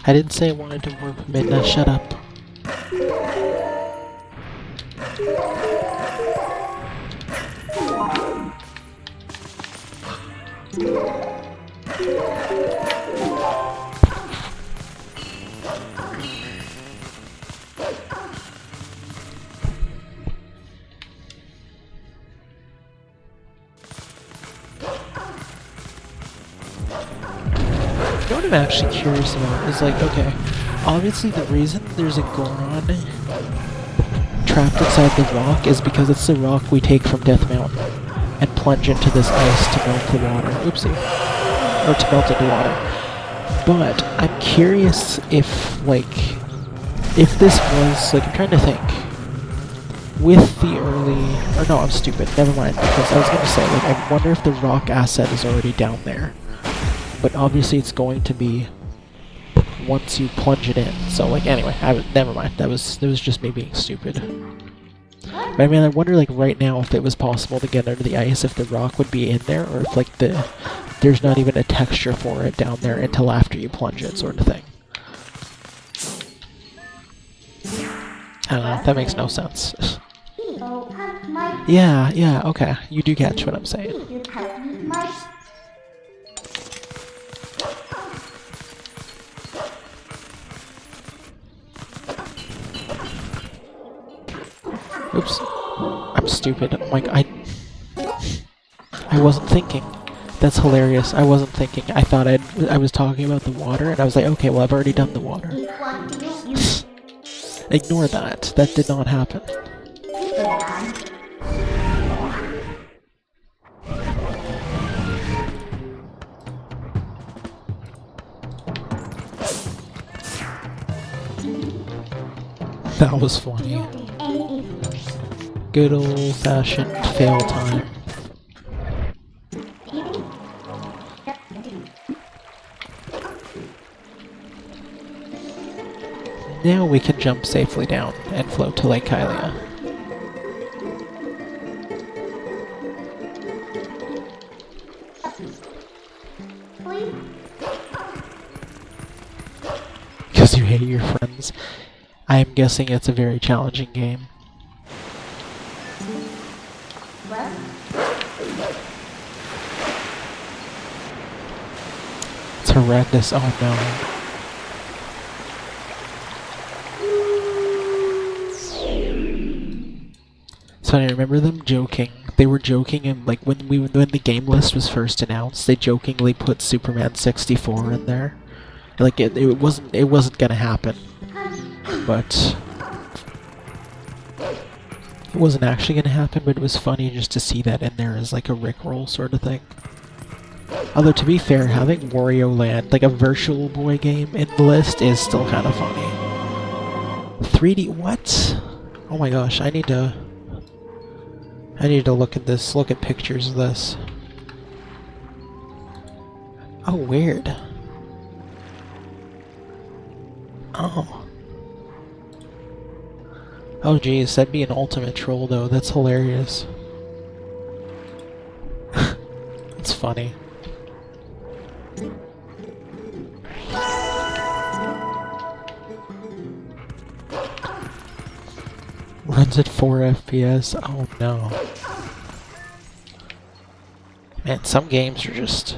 I didn't say I wanted to warp Midna, shut up. You know what I'm actually curious about is, like, okay, obviously the reason there's a Goron trapped inside the rock is because it's the rock we take from Death Mountain and plunge into this ice to melt the water. Oopsie. Or to melt into water. But I'm curious if, like, if this was, like, I'm trying to think. With the early, or no, I'm stupid, never mind, because I was going to say, like, I wonder if the rock asset is already down there. But obviously it's going to be once you plunge it in. So, like, anyway, never mind. That was just me being stupid. But I mean, I wonder, like, right now if it was possible to get under the ice, if the rock would be in there, or if, like, there's not even a texture for it down there until after you plunge it, sort of thing. I don't know. That makes no sense. Yeah, okay. You do catch what I'm saying. Oops. I'm stupid. Like, I wasn't thinking. That's hilarious. I wasn't thinking. I thought I was talking about the water, and I was like, okay, well, I've already done the water. Ignore that. That did not happen. That was funny. Good old-fashioned fail time. Now we can jump safely down and float to Lake Hylia. Because you hate your friends. I am guessing it's a very challenging game. It's horrendous. Oh no. So I remember them joking. They were joking, and like when the game list was first announced, they jokingly put Superman 64 in there. Like it wasn't gonna happen, but it wasn't actually gonna happen. But it was funny just to see that in there as like a Rickroll sort of thing. Although to be fair, having Wario Land, like a Virtual Boy game, in the list is still kind of funny. 3D, what? Oh my gosh, I need to look at this, look at pictures of this. Oh, weird. Oh. Oh geez, that'd be an ultimate troll though, that's hilarious. It's funny. Runs at 4 FPS, oh no. Man, some games are just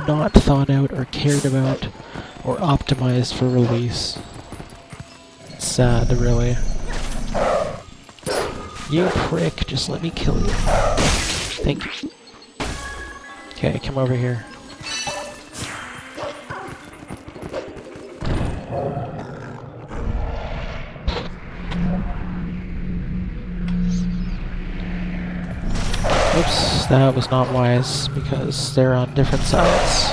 not thought out or cared about or optimized for release. It's sad, really. You prick, just let me kill you. Thank you. Okay, come over here. Oops, that was not wise because they're on different sides.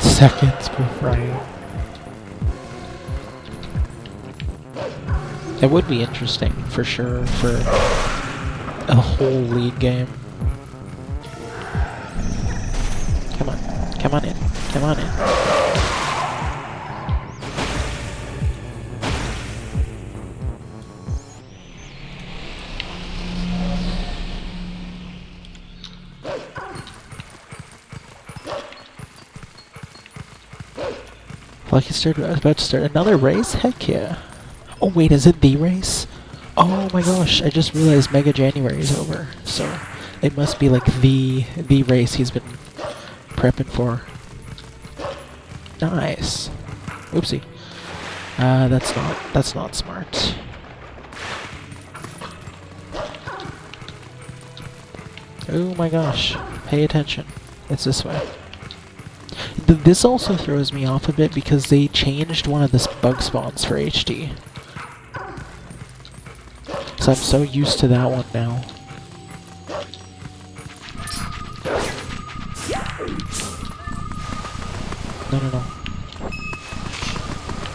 Seconds before it would be interesting, for sure, for a whole lead game. Come on, come on in, come on in. Like I was about to start another race? Heck yeah. Oh wait, is it the race? Oh my gosh, I just realized Mega January is over. So it must be like the race he's been prepping for. Nice. Oopsie. That's not smart. Oh my gosh. Pay attention. It's this way. This also throws me off a bit because they changed one of the bug spawns for HD. So I'm so used to that one now. No.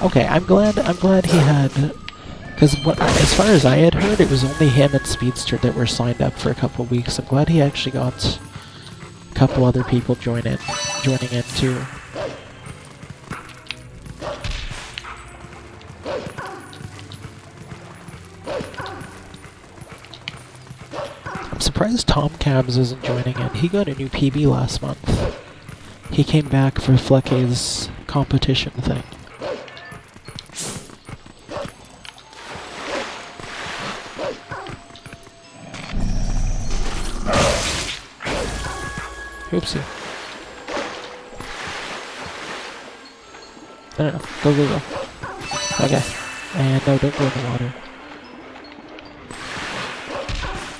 Okay, I'm glad he had, because as far as I had heard, it was only him and Speedster that were signed up for a couple weeks. I'm glad he actually got a couple other people joining in too. I'm surprised Tom Cabs isn't joining in. He got a new PB last month. He came back for Flecke's competition thing. Oopsie. No. Go. Okay. And no, don't go in the water.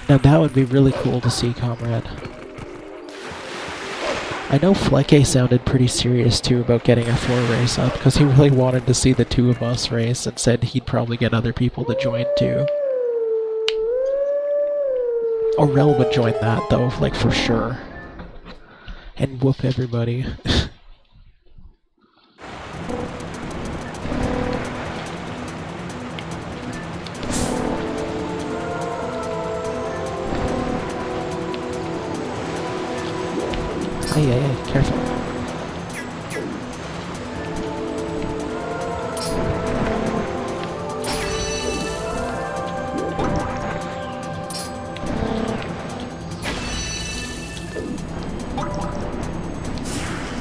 Now that would be really cool to see, comrade. I know Flecke sounded pretty serious too about getting a 4 race up, because he really wanted to see the 2 of us race and said he'd probably get other people to join too. Aurel would join that though, like for sure. And whoop everybody. Hey, careful.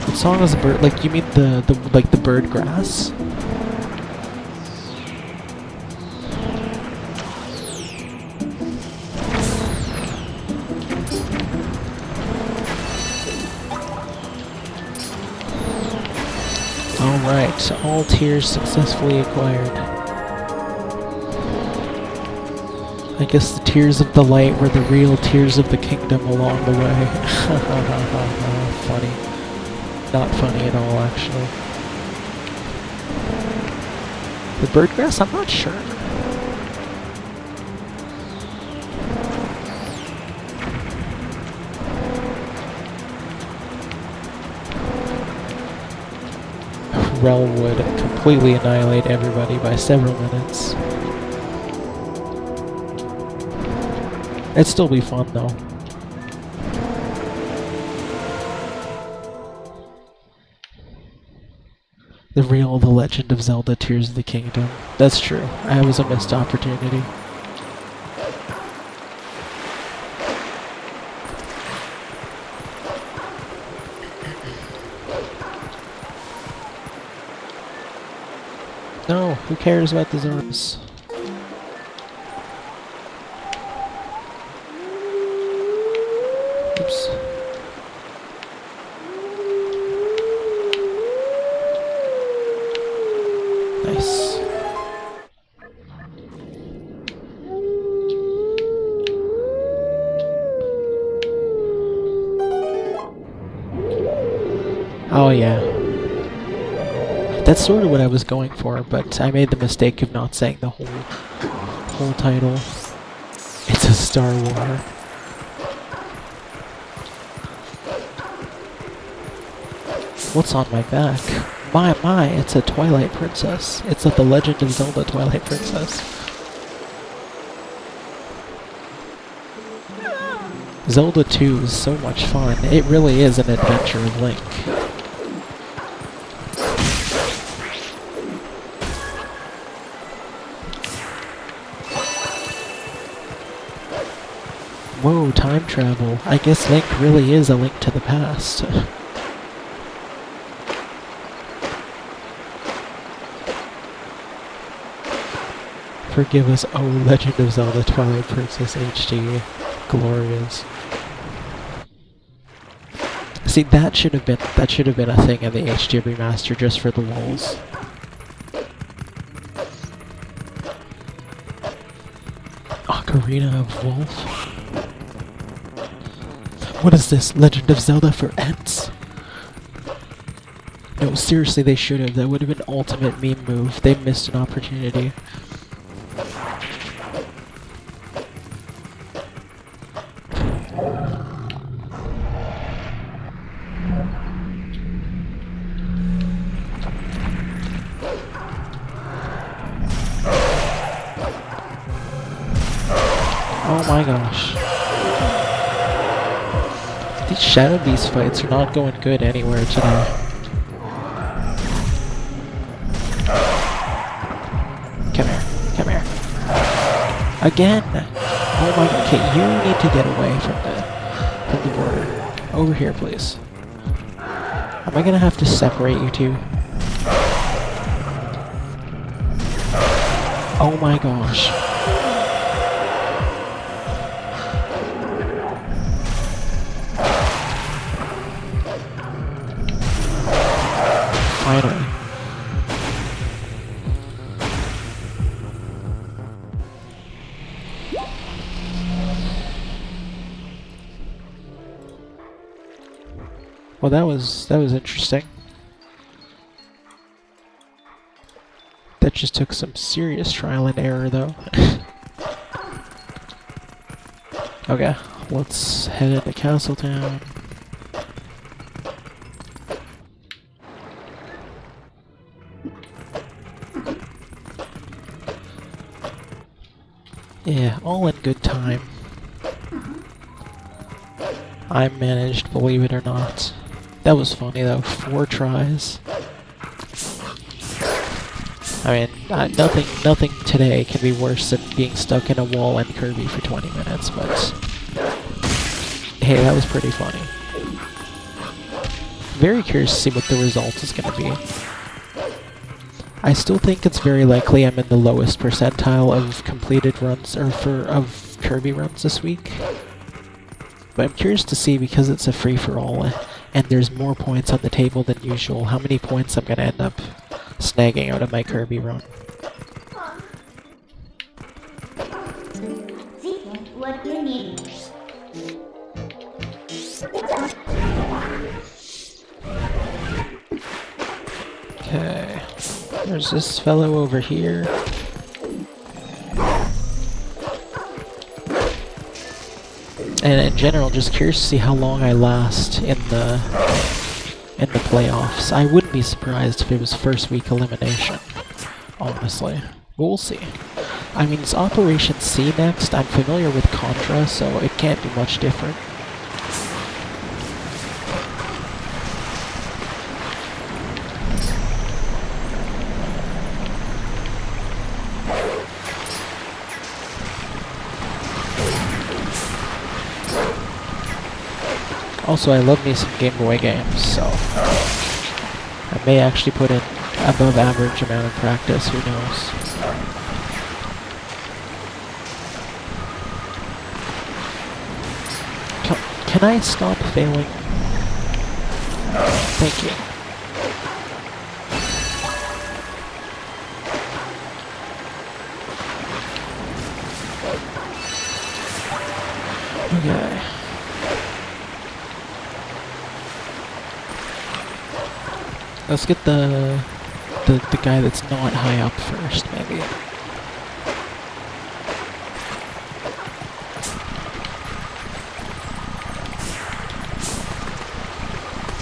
What song is a bird? Like, you mean the bird grass? Alright, all tiers successfully acquired. I guess the tears of the light were the real tears of the kingdom along the way. Funny. Not funny at all, actually. The birdgrass? I'm not sure. realm would completely annihilate everybody by several minutes. It'd still be fun though. The Legend of Zelda Tears of the Kingdom. That's true. That was a missed opportunity. No, who cares about the zones? Oops. Nice. Oh yeah. That's sort of what I was going for, but I made the mistake of not saying the whole title. It's a Star War. What's on my back? My, it's a Twilight Princess. It's like the Legend of Zelda Twilight Princess. Zelda 2 is so much fun. It really is an adventure of Link. Whoa, time travel. I guess Link really is a link to the past. Forgive us, oh Legend of Zelda Twilight Princess HD. Glorious. See, that should have been a thing in the HD remaster just for the lulz. Ocarina of Wolf? What is this? Legend of Zelda for Ents? No, seriously, they should have. That would have been ultimate meme move. They missed an opportunity. Oh my gosh. These Shadow Beast fights are not going good anywhere today. Come here. Come here. Again! Oh my god. Okay, you need to get away from the border. Over here, please. Am I gonna have to separate you two? Oh my gosh. Finally. Well, that was interesting. That just took some serious trial and error, though. Okay, let's head into Castletown. Yeah, all in good time. I managed, believe it or not. That was funny though, 4 tries. I mean, nothing today can be worse than being stuck in a wall in Kirby for 20 minutes, but hey, that was pretty funny. Very curious to see what the result is going to be. I still think it's very likely I'm in the lowest percentile of completed runs, or of Kirby runs this week. But I'm curious to see, because it's a free-for-all, and there's more points on the table than usual, how many points I'm gonna end up snagging out of my Kirby run. What you need. Okay. There's this fellow over here. And in general, just curious to see how long I last in in the playoffs. I wouldn't be surprised if it was first week elimination, honestly. But we'll see. I mean, it's Operation C next. I'm familiar with Contra, so it can't be much different. Also, I love me some Game Boy games, so I may actually put in above average amount of practice, who knows. Can I stop failing? Thank you. Okay. Let's get the guy that's not high up first, maybe.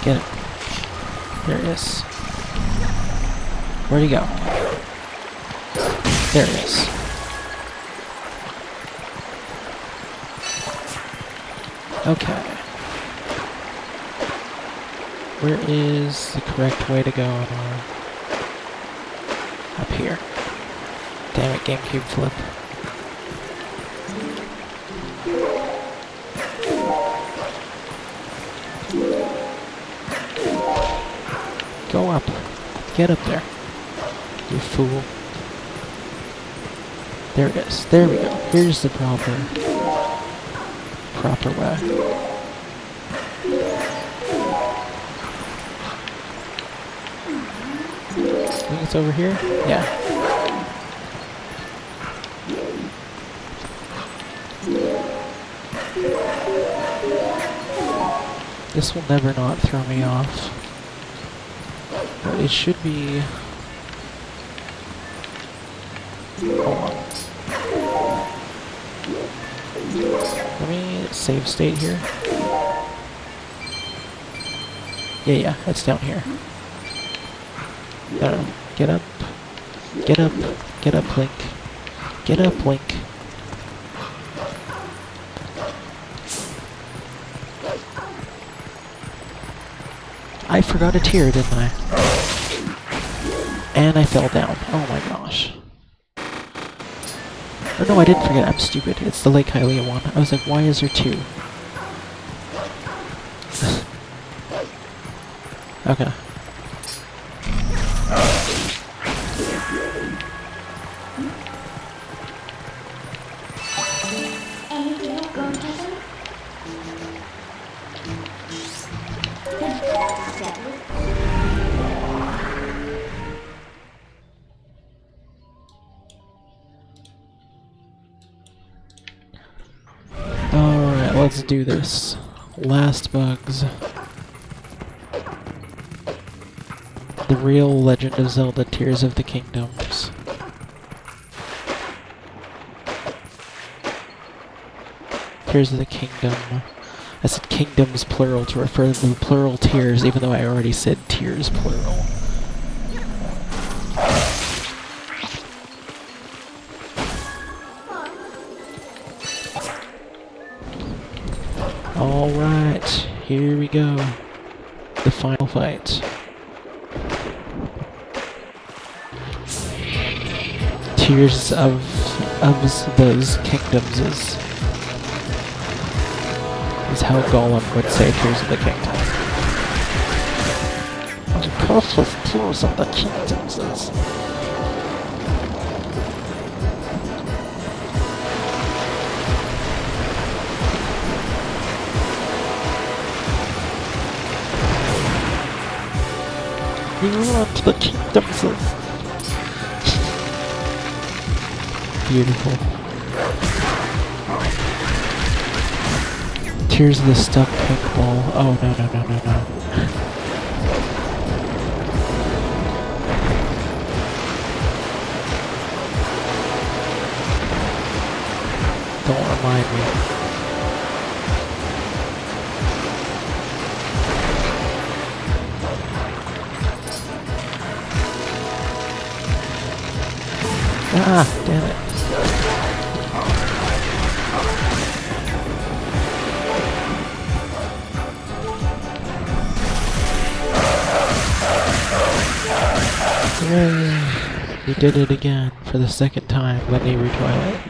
Get it. There it is. Where'd he go? There it is. Okay. Where is the correct way to go on our... Up here. Damn it, GameCube flip. Go up. Get up there. You fool. There it is. There we go. Here's the proper way. I think it's over here? Yeah. This will never not throw me off. But it should be... Hold on. Let me save state here. Yeah, it's down here. No, get up. Get up. Get up, Link. Get up, Link. I forgot a tear, didn't I? And I fell down. Oh my gosh. Oh no, I didn't forget. I'm stupid. It's the Lake Hylia one. I was like, why is there two? Okay. Anything else going to happen? Alright, let's do this. Last bugs. The real Legend of Zelda Tears of the Kingdoms. Tears of the Kingdom. I said kingdoms plural to refer to the plural tears, even though I already said tears plural. Alright, here we go. The final fight. Tears of those kingdoms is how Gollum would say Tears of the Kingdom. The precious tears of the kingdoms is... We want the kingdoms of... Beautiful. Tears of the stuck pink ball. Oh, no. Don't remind me. Ah, damn it. Yay! We did it again for the second time, Lanayru Twilight.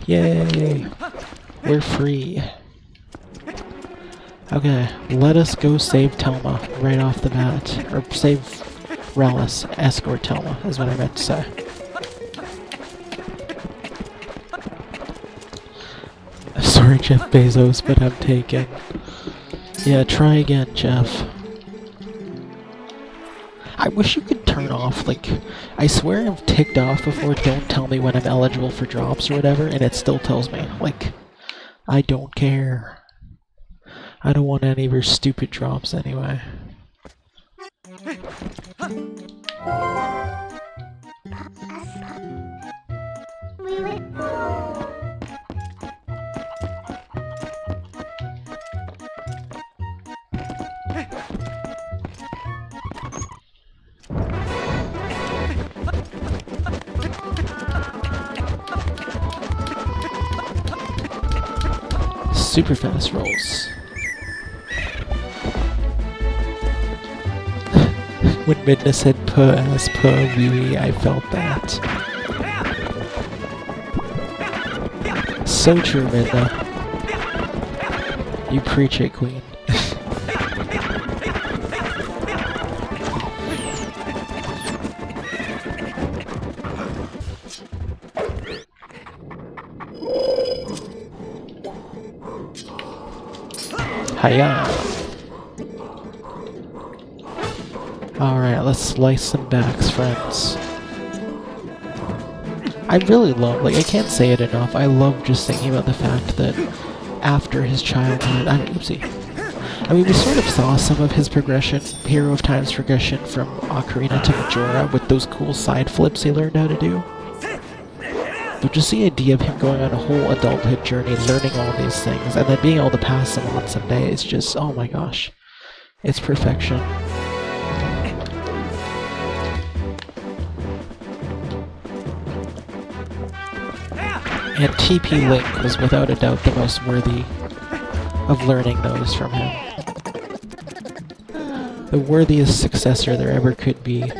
Yay! We're free. Okay, let us go save Telma right off the bat. Or save Relish, escort Telma, is what I meant to say. Sorry, Jeff Bezos, but I'm taken. Yeah, try again, Jeff. I wish you could turn off, like, I swear I've ticked off before, don't tell me when I'm eligible for drops or whatever, and it still tells me. Like, I don't care. I don't want any of your stupid drops anyway. Super fast rolls. When Midna said puh as puh wee wee, I felt that. So true, Midna. You preach it, Queen. Hiya! Alright, let's slice some backs, friends. I really love, like, I can't say it enough, I love just thinking about the fact that after his childhood, I mean, we sort of saw some of his progression, Hero of Time's progression from Ocarina to Majora with those cool side flips he learned how to do. But just the idea of him going on a whole adulthood journey, learning all these things, and then being able to pass them on someday is just, oh my gosh. It's perfection. And TP Link was without a doubt the most worthy of learning those from him. The worthiest successor there ever could be.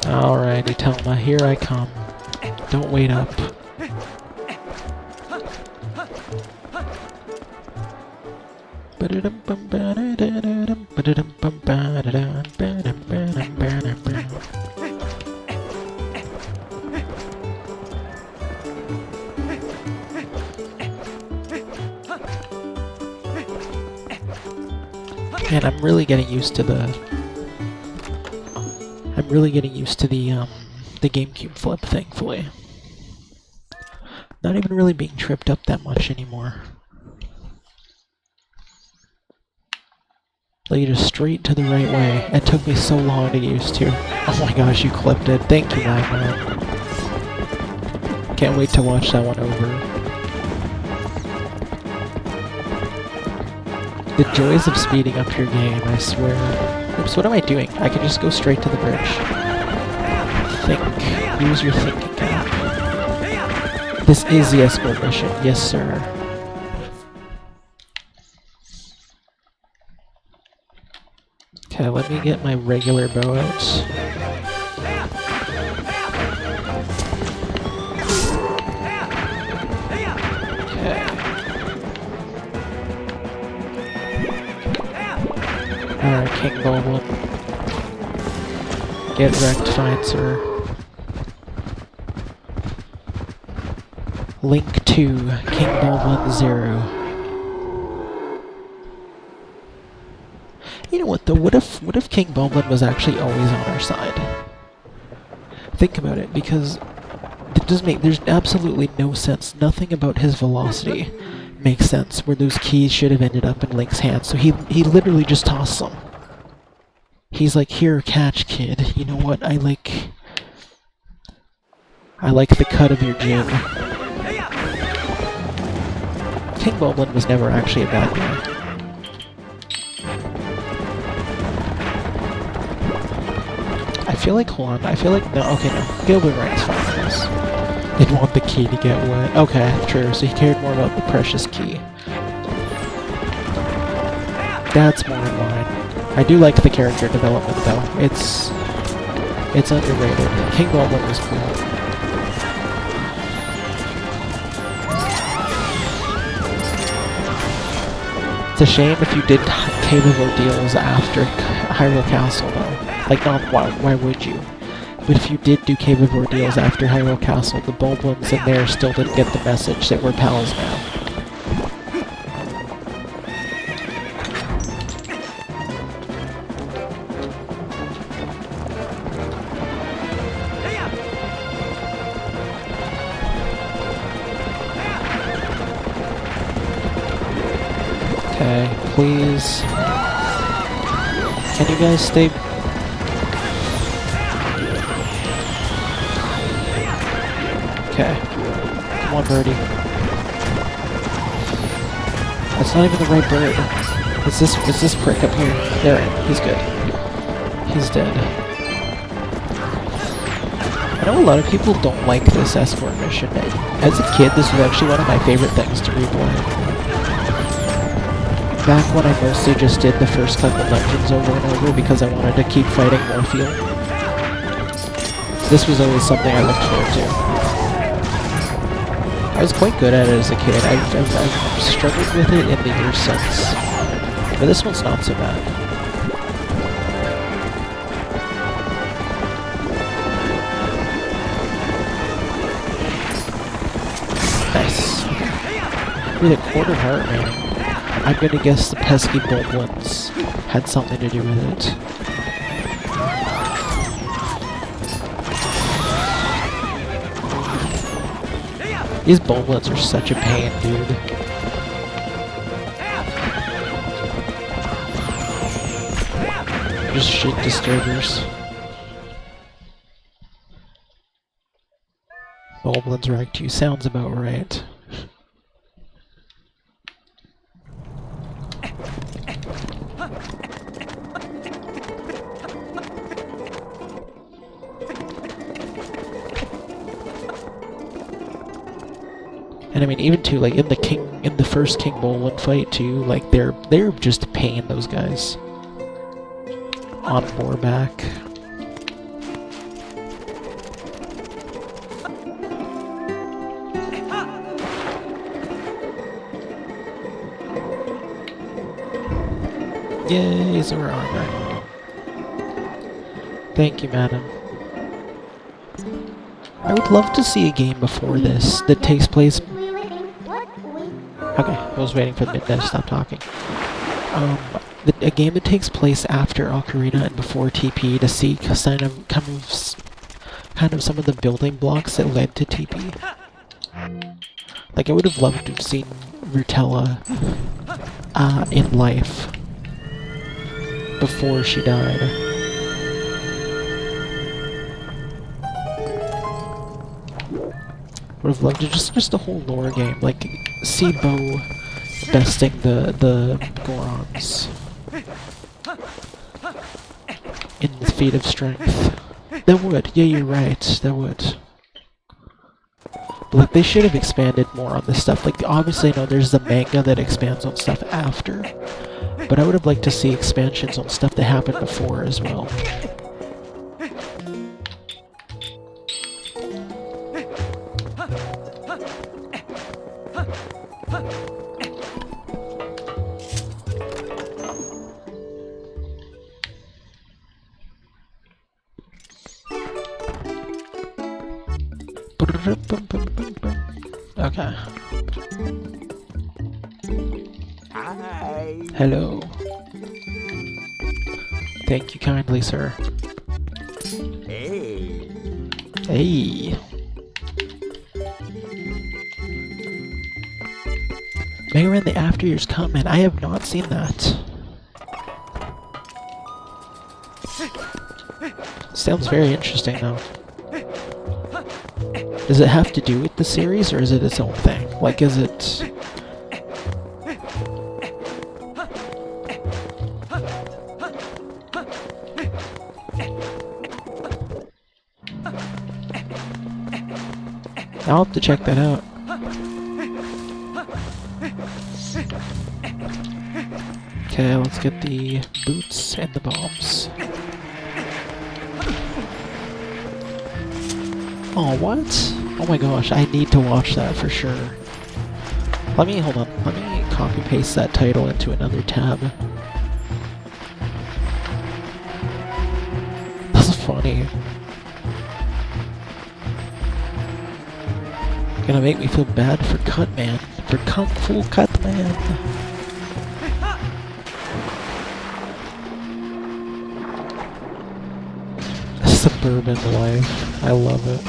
Alrighty, Telma, here I come. Don't wait up. Man, I'm really getting used to the GameCube flip, thankfully. Not even really being tripped up that much anymore. Like, just straight to the right way. It took me so long to get used to. Oh my gosh, you clipped it. Thank you, man. Can't wait to watch that one over. The joys of speeding up your game, I swear. Oops, what am I doing? I can just go straight to the bridge. Think. Use your thinking cap. This is the escort mission. Yes, sir. Okay, let me get my regular bow out. Okay. Alright, King Goblin. Get wrecked, fine, sir. Link 2, King Goblin 0. You know what though, what if King Boblin was actually always on our side? Think about it, because there's absolutely no sense, nothing about his velocity makes sense where those keys should have ended up in Link's hands, so he literally just tossed them. He's like, here, catch, kid, you know what, I like the cut of your jib. King Boblin was never actually a bad guy. I feel like, hold on, I feel like, no, okay, no. Gilbert Wright's fine with this. Didn't want the key to get wet. Okay, true, so he cared more about the precious key. That's more in line. I do like the character development, though. It's underrated. King Boblin was cool. It's a shame if you did Cave of Ordeals after Hyrule Castle, though. Like, not why would you? But if you did do Cave of Ordeals after Hyrule Castle, the Boblins in there still didn't get the message that we're pals now. Okay, please. Can you guys stay? Okay. Come on, birdie. That's not even the right bird. It's this prick up here. There, he's good. He's dead. I know a lot of people don't like this escort mission. As a kid, this was actually one of my favorite things to replay. Back when I mostly just did the first couple dungeons over and over because I wanted to keep fighting Morpheal. This was always something I looked forward to. I was quite good at it as a kid. I've struggled with it in the years since. But this one's not so bad. Nice. With a quarter heart remaining. I'm gonna guess the pesky Boblins had something to do with it. These Boblins are such a pain, dude. Just shit disturbers. Boblins Rag 2 sounds about right. And I mean, even too, like in the first King Boblin fight too, like they're just a pain, those guys. On Boarback. Yay, Zora armor. Thank you, madam. I would love to see a game before this that takes place. Okay, I was waiting for the midnight to stop talking. A game that takes place after Ocarina and before TP to see kind of some of the building blocks that led to TP. Like, I would have loved to have seen Rutella in life before she died. Would have loved to just a whole lore game, like see Bo besting the Gorons in the feat of strength. That would, yeah, you're right, that would. But like, they should have expanded more on this stuff. Like, obviously, no, there's the manga that expands on stuff after, but I would have liked to see expansions on stuff that happened before as well. Okay. Hi. Hello. Thank you kindly, sir. Hey. Hey. Mega Man the After Years comment. I have not seen that. Sounds very interesting though. Does it have to do with the series, or is it its own thing? Like, is it... I'll have to check that out. Okay, let's get the boots and the bombs. Oh, what? Oh my gosh, I need to watch that for sure. Hold on, let me copy paste that title into another tab. That's funny. Gonna make me feel bad for Cutman. For Kung Fu Cutman. Suburban life. I love it.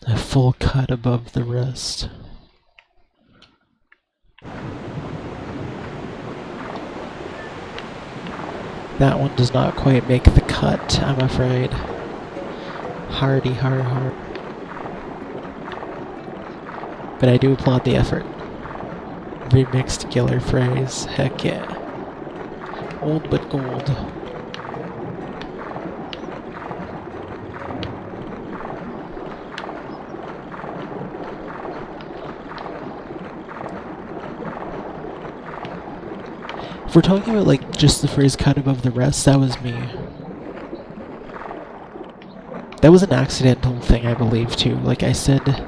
A full cut above the rest. That one does not quite make the cut, I'm afraid. Hardy, hard. But I do applaud the effort. Remixed killer phrase, heck yeah. Old but gold. If we're talking about like just the phrase cut above the rest, that was me. That was an accidental thing, I believe, too. Like I said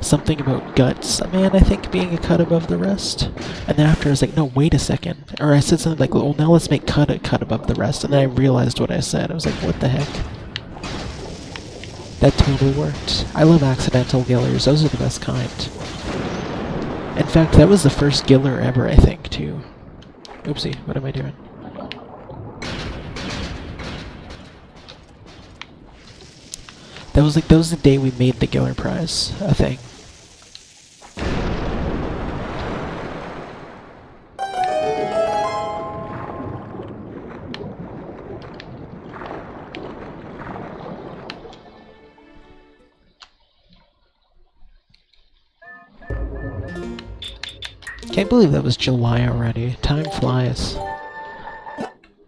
something about guts, man, I think being a cut above the rest. And then after I was like, no, wait a second. Or I said something like, well, now let's make cut a cut above the rest. And then I realized what I said. I was like, what the heck? That totally worked. I love accidental gillers. Those are the best kind. In fact, that was the first giller ever, I think, too. Oopsie, what am I doing? That was the day we made the Giller Prize, I think. Can't believe that was July already. Time flies.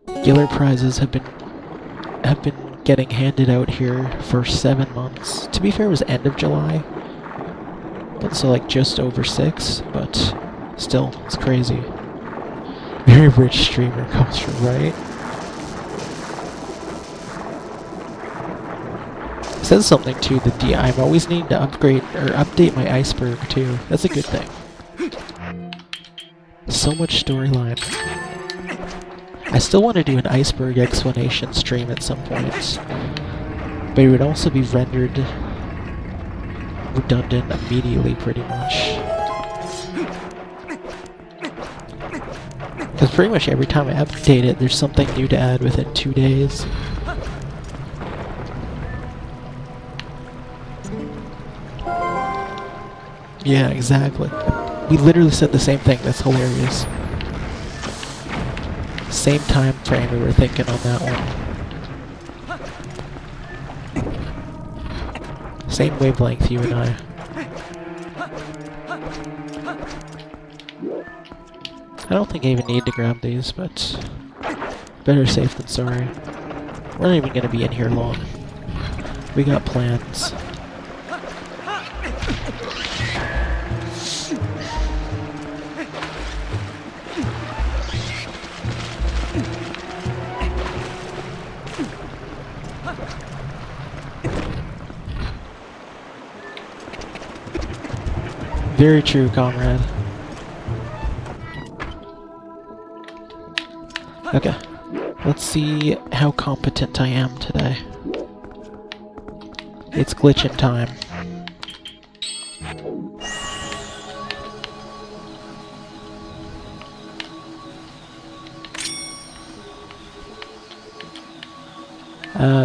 Giller prizes have been getting handed out here for 7 months. To be fair, it was end of July, but so like just over 6. But still, it's crazy. Very rich streamer culture, right? It says something too that I'm always needing to upgrade or update my iceberg too. That's a good thing. So much storyline. I still want to do an iceberg explanation stream at some point, but it would also be rendered redundant immediately, pretty much. Because pretty much every time I update it, there's something new to add within 2 days. Yeah, exactly. We literally said the same thing. That's hilarious. Same time frame we were thinking on that one. Same wavelength, you and I. I don't think I even need to grab these, but better safe than sorry. We're not even going to be in here long. We got plans. Very true, comrade. Okay, let's see how competent I am today. It's glitching time.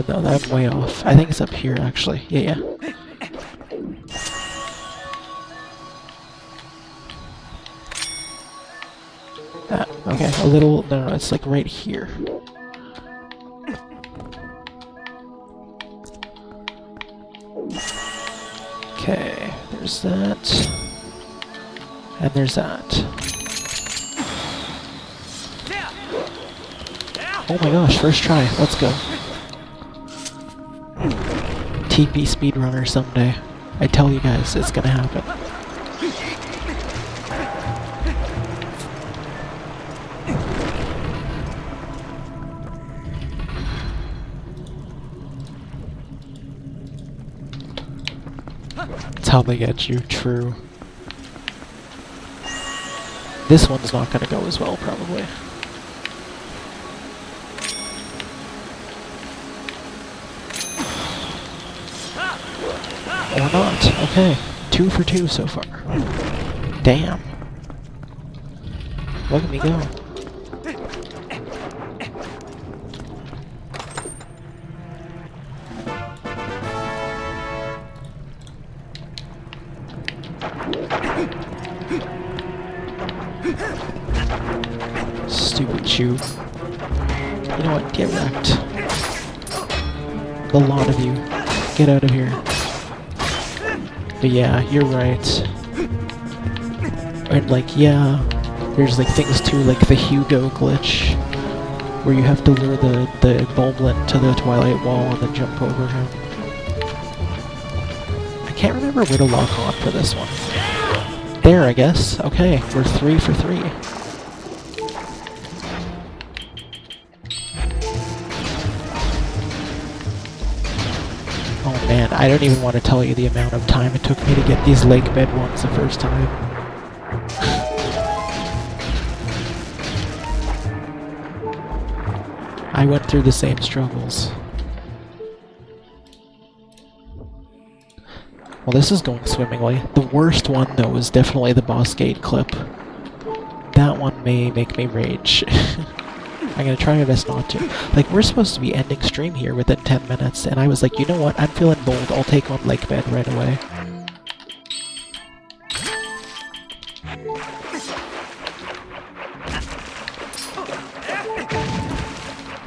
No, I'm way off. I think it's up here, actually. Yeah. Okay, a little... No, it's like right here. Okay, there's that. And there's that. Oh my gosh, first try. Let's go. TP speedrunner someday. I tell you guys, it's gonna happen. That's how they get you, true. This one's not gonna go as well, probably. Or not. Okay. 2 for 2 so far. Damn. Look at me go. Stupid chew. You know what? Get wrecked. The lot of you. Get out of here. But yeah, you're right. And like, yeah, there's like things too, like the Hugo glitch, where you have to lure the Bulblin to the Twilight Wall and then jump over him. I can't remember where to lock on for this one. There, I guess. Okay, we're 3 for 3. Oh man, I don't even want to tell you the amount of time it took me to get these Lakebed ones the first time. I went through the same struggles. Well, this is going swimmingly. The worst one, though, is definitely the boss gate clip. That one may make me rage. I'm gonna try my best not to. Like, we're supposed to be ending stream here within 10 minutes, and I was like, you know what, I'm feeling bold, I'll take on Lakebed right away.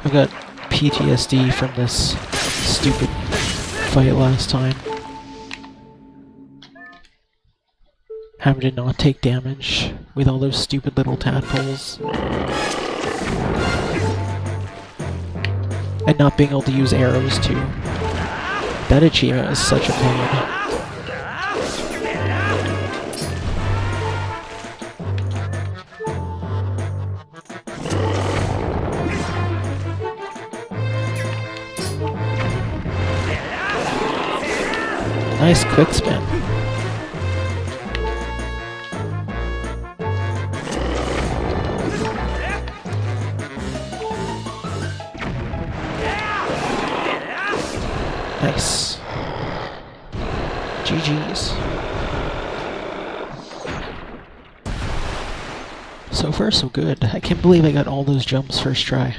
I've got PTSD from this stupid fight last time. Having to not take damage with all those stupid little tadpoles. And not being able to use arrows too. That achievement is such a pain. Nice quick spin. Nice. GG's. So far, so good. I can't believe I got all those jumps first try.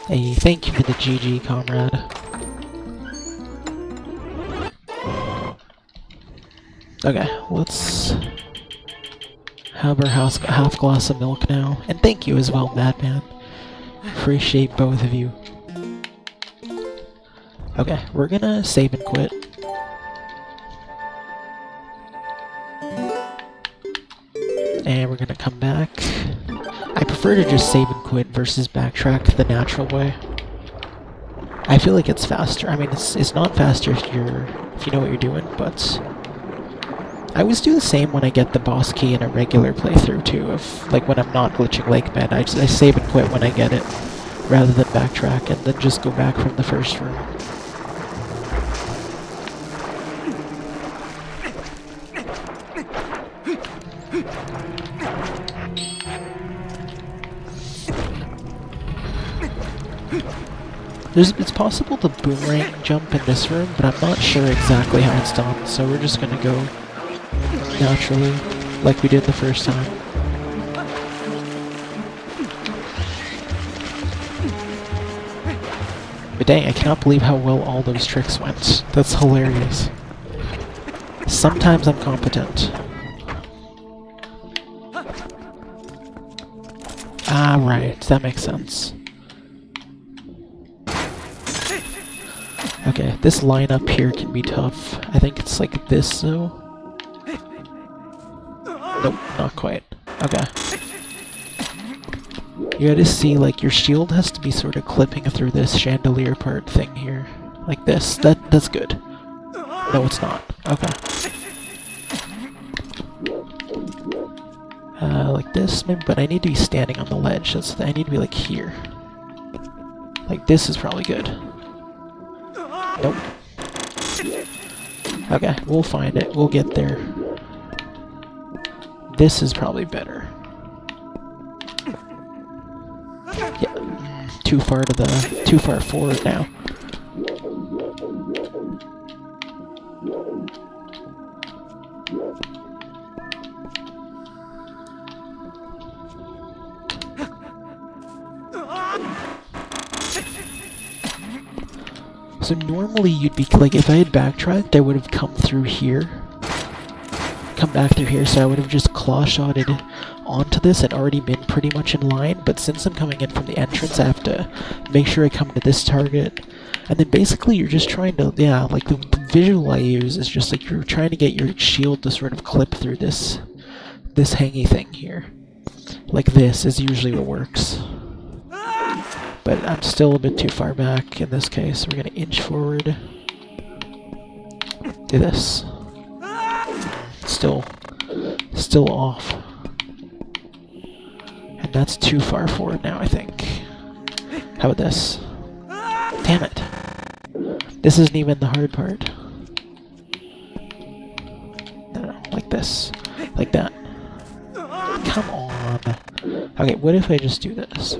Hey, thank you for the GG, comrade. Okay, let's have our half glass of milk now. And thank you as well, Madman. Appreciate both of you. Okay, we're gonna save and quit. And we're gonna come back. I prefer to just save and quit versus backtrack the natural way. I feel like it's faster. I mean, it's not faster if you know what you're doing, but I always do the same when I get the boss key in a regular playthrough too. If like when I'm not glitching Lakebed, I save and quit when I get it, rather than backtrack and then just go back from the first room. It's possible to boomerang jump in this room, but I'm not sure exactly how it's done, so we're just gonna go naturally, like we did the first time. But dang, I cannot believe how well all those tricks went. That's hilarious. Sometimes I'm competent. Ah, right. That makes sense. Okay, this line up here can be tough. I think it's like this, though. Nope, not quite. Okay. You gotta see, like, your shield has to be sort of clipping through this chandelier part thing here. Like this. That's good. No, it's not. Okay. Like this, maybe, but I need to be standing on the ledge. I need to be, like, here. Like, this is probably good. Nope. Okay, we'll find it. We'll get there. This is probably better. Yeah, too far forward now. So normally you'd be, like, if I had backtracked, I would have come through here. Come back through here, so I would have just claw-shotted onto this and already been pretty much in line, but since I'm coming in from the entrance, I have to make sure I come to this target. And then basically you're just trying to, yeah, like the visual I use is just like you're trying to get your shield to sort of clip through this hangy thing here. Like this is usually what works. But I'm still a bit too far back in this case. We're gonna inch forward. Do this. Still off. And that's too far forward now, I think. How about this? Damn it. This isn't even the hard part. No, like this. Like that. Come on. Okay, what if I just do this?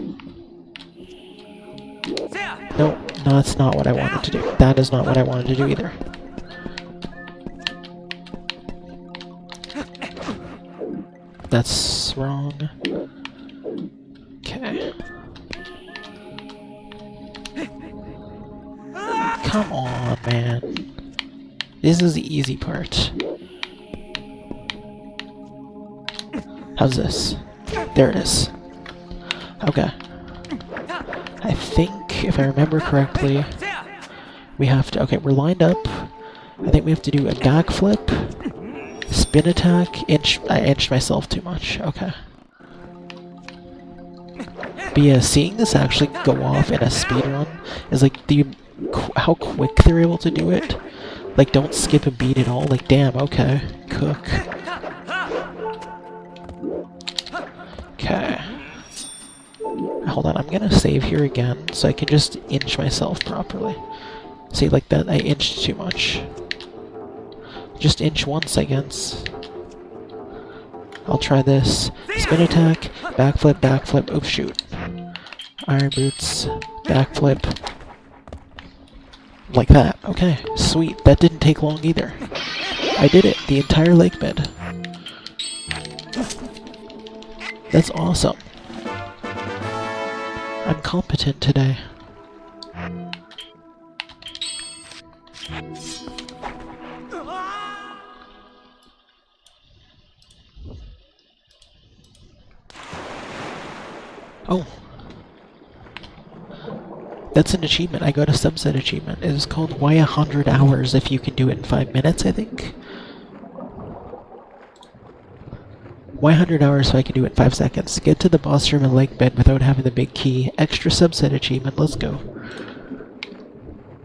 No, that's not what I wanted to do. That is not what I wanted to do either. That's wrong. Okay. Come on, man. This is the easy part. How's this? There it is. Okay. I think, if I remember correctly, we have to... Okay, we're lined up. I think we have to do a backflip, spin attack, I inched myself too much. Okay. But yeah, seeing this actually go off in a speedrun is like how quick they're able to do it. Like, don't skip a beat at all. Like, damn, okay. Cook. Okay. Hold on, I'm gonna save here again so I can just inch myself properly. See, like that, I inched too much. Just inch once, I guess. I'll try this. Spin attack, backflip, backflip, oh shoot. Iron boots, backflip. Like that. Okay, sweet. That didn't take long either. I did it, the entire lake bed. That's awesome. I'm competent today. Oh. That's an achievement. I got a subset achievement. It is called Why 100 Hours if you can do it in 5 minutes, I think. Why 100 hours so I can do it in 5 seconds? Get to the boss room in Lakebed without having the big key. Extra subset achievement, let's go.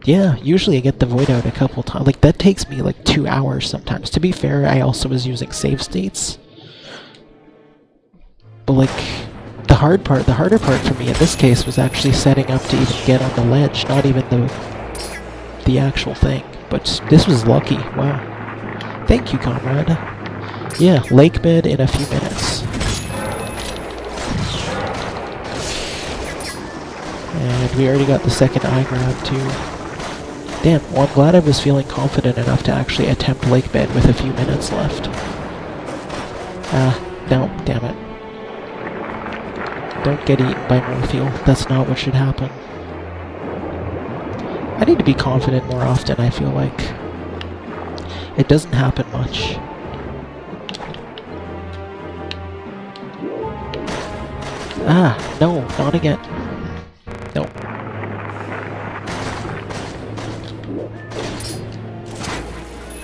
Yeah, usually I get the void out a couple times. Like, that takes me like 2 hours sometimes. To be fair, I also was using save states. But like, the harder part for me in this case was actually setting up to even get on the ledge, not even the actual thing. But this was lucky, wow. Thank you, comrade. Yeah, Lakebed in a few minutes. And we already got the second eye grab too. Damn, well I'm glad I was feeling confident enough to actually attempt Lakebed with a few minutes left. No, damn it. Don't get eaten by Morpheal. That's not what should happen. I need to be confident more often, I feel like. It doesn't happen much. Ah, no, not again. No.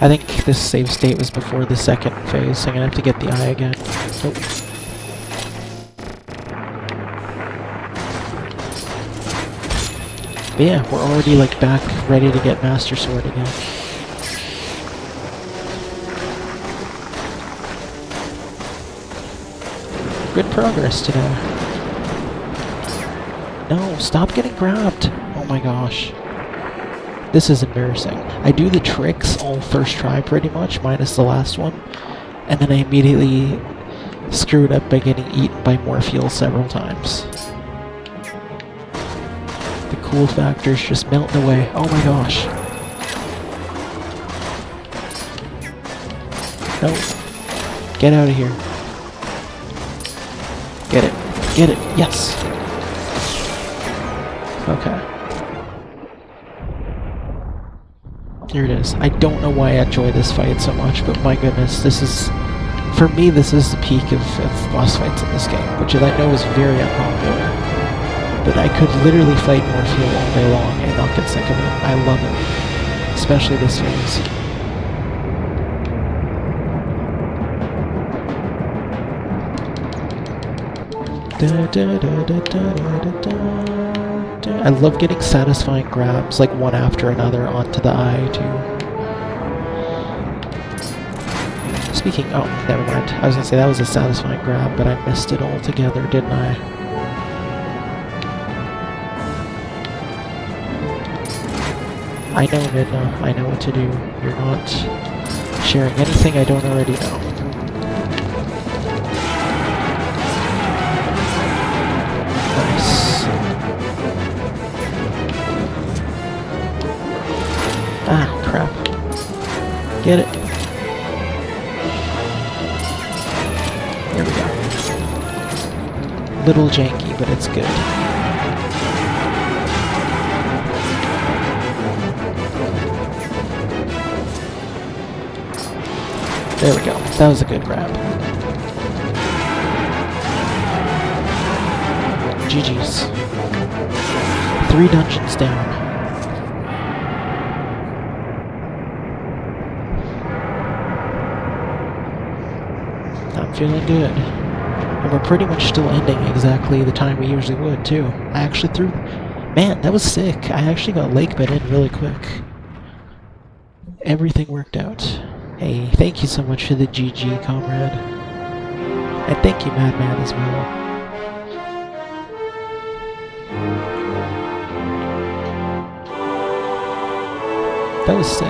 I think this save state was before the second phase, so I'm gonna have to get the eye again. Nope. But yeah, we're already like back, ready to get Master Sword again. Good progress today. No, stop getting grabbed! Oh my gosh. This is embarrassing. I do the tricks all first try pretty much, minus the last one, and then I immediately screwed up by getting eaten by Morpheal several times. The cool factor's just melting away. Oh my gosh. No. Get out of here. Get it. Get it. Yes. Okay. Here it is. I don't know why I enjoy this fight so much, but my goodness, this is... For me, this is the peak of boss fights in this game, which I know is very unpopular. But I could literally fight Morpheal all day long and not get sick of it. I love it. Especially this phase. I love getting satisfying grabs, like one after another, onto the eye, too. Speaking... oh, never mind. I was gonna say that was a satisfying grab, but I missed it altogether, didn't I? I know, Midna. I know what to do. You're not sharing anything I don't already know. Ah, crap. Get it. There we go. Little janky, but it's good. There we go. That was a good grab. GG's. 3 dungeons down. I'm feeling good. And we're pretty much still ending exactly the time we usually would, too. I actually threw... Man, that was sick. I actually got Lakebed in really quick. Everything worked out. Hey, thank you so much for the GG, comrade. And thank you, Madman, as well. That was sick.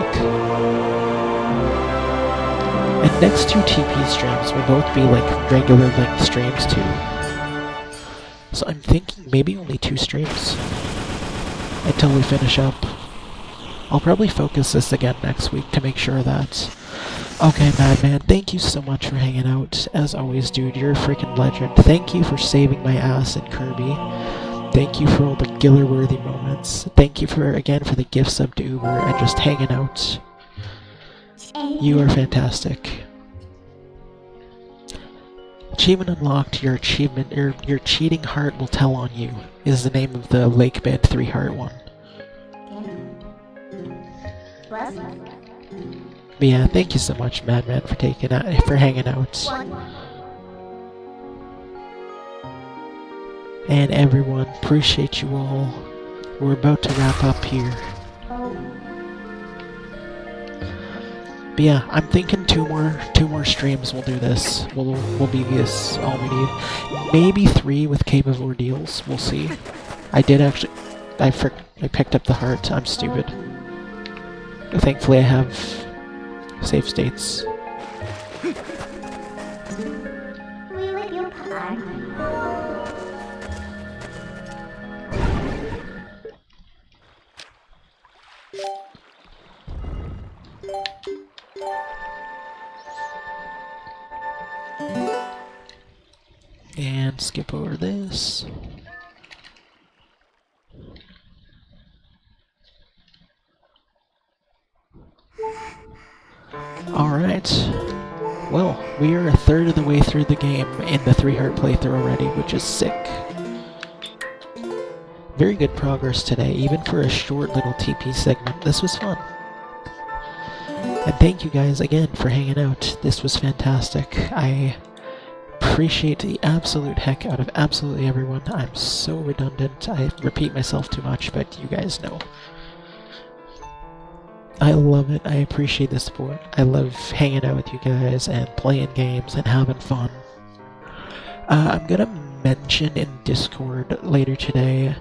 And next 2 TP streams will both be like regular length streams too. So I'm thinking maybe only 2 streams until we finish up. I'll probably focus this again next week to make sure that... Okay, Madman, thank you so much for hanging out. As always, dude, you're a freaking legend. Thank you for saving my ass in Kirby. Thank you for all the Giller-worthy moments. Thank you for, again, for the gift sub to Uber and just hanging out. You are fantastic. Achievement unlocked. Your achievement, your cheating heart will tell on you, is the name of the Lakebed 3-heart one. But yeah, thank you so much, Madman, for hanging out. And everyone, appreciate you all. We're about to wrap up here. But yeah, I'm thinking two more streams we'll do this. We'll be this all we need. Maybe 3 with Cave of Ordeals. We'll see. I did actually... I picked up the heart. I'm stupid. Thankfully I have save states. And skip over this. Alright. Well, we are a third of the way through the game in the 3-heart playthrough already, which is sick. Very good progress today, even for a short little TP segment. This was fun. And thank you guys again for hanging out. This was fantastic. I appreciate the absolute heck out of absolutely everyone. I'm so redundant. I repeat myself too much, but you guys know. I love it. I appreciate the support. I love hanging out with you guys and playing games and having fun. I'm gonna mention in Discord later today.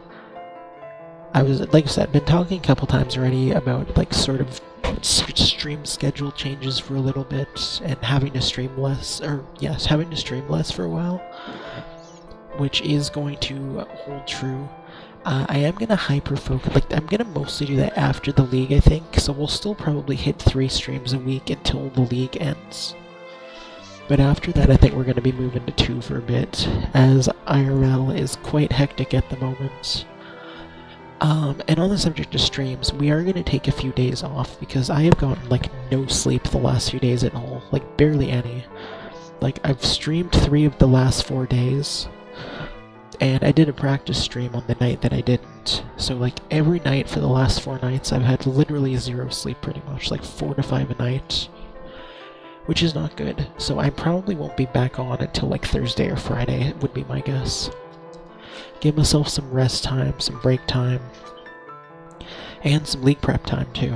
I was, like I said, been talking a couple times already about like sort of stream schedule changes for a little bit and having to stream less, or yes, having to stream less for a while, which is going to hold true. I am gonna hyper-focus, like, I'm gonna mostly do that after the league, I think, so we'll still probably hit 3 streams a week until the league ends. But after that, I think we're gonna be moving to 2 for a bit, as IRL is quite hectic at the moment. And on the subject of streams, we are gonna take a few days off, because I have gotten, like, no sleep the last few days at all, like, barely any. Like, I've streamed 3 of the last 4 days, and I did a practice stream on the night that I didn't. So like every night for the last 4 nights I've had literally 0 sleep pretty much, like 4 to 5 a night. Which is not good. So I probably won't be back on until like Thursday or Friday, would be my guess. Give myself some rest time, some break time, and some league prep time too.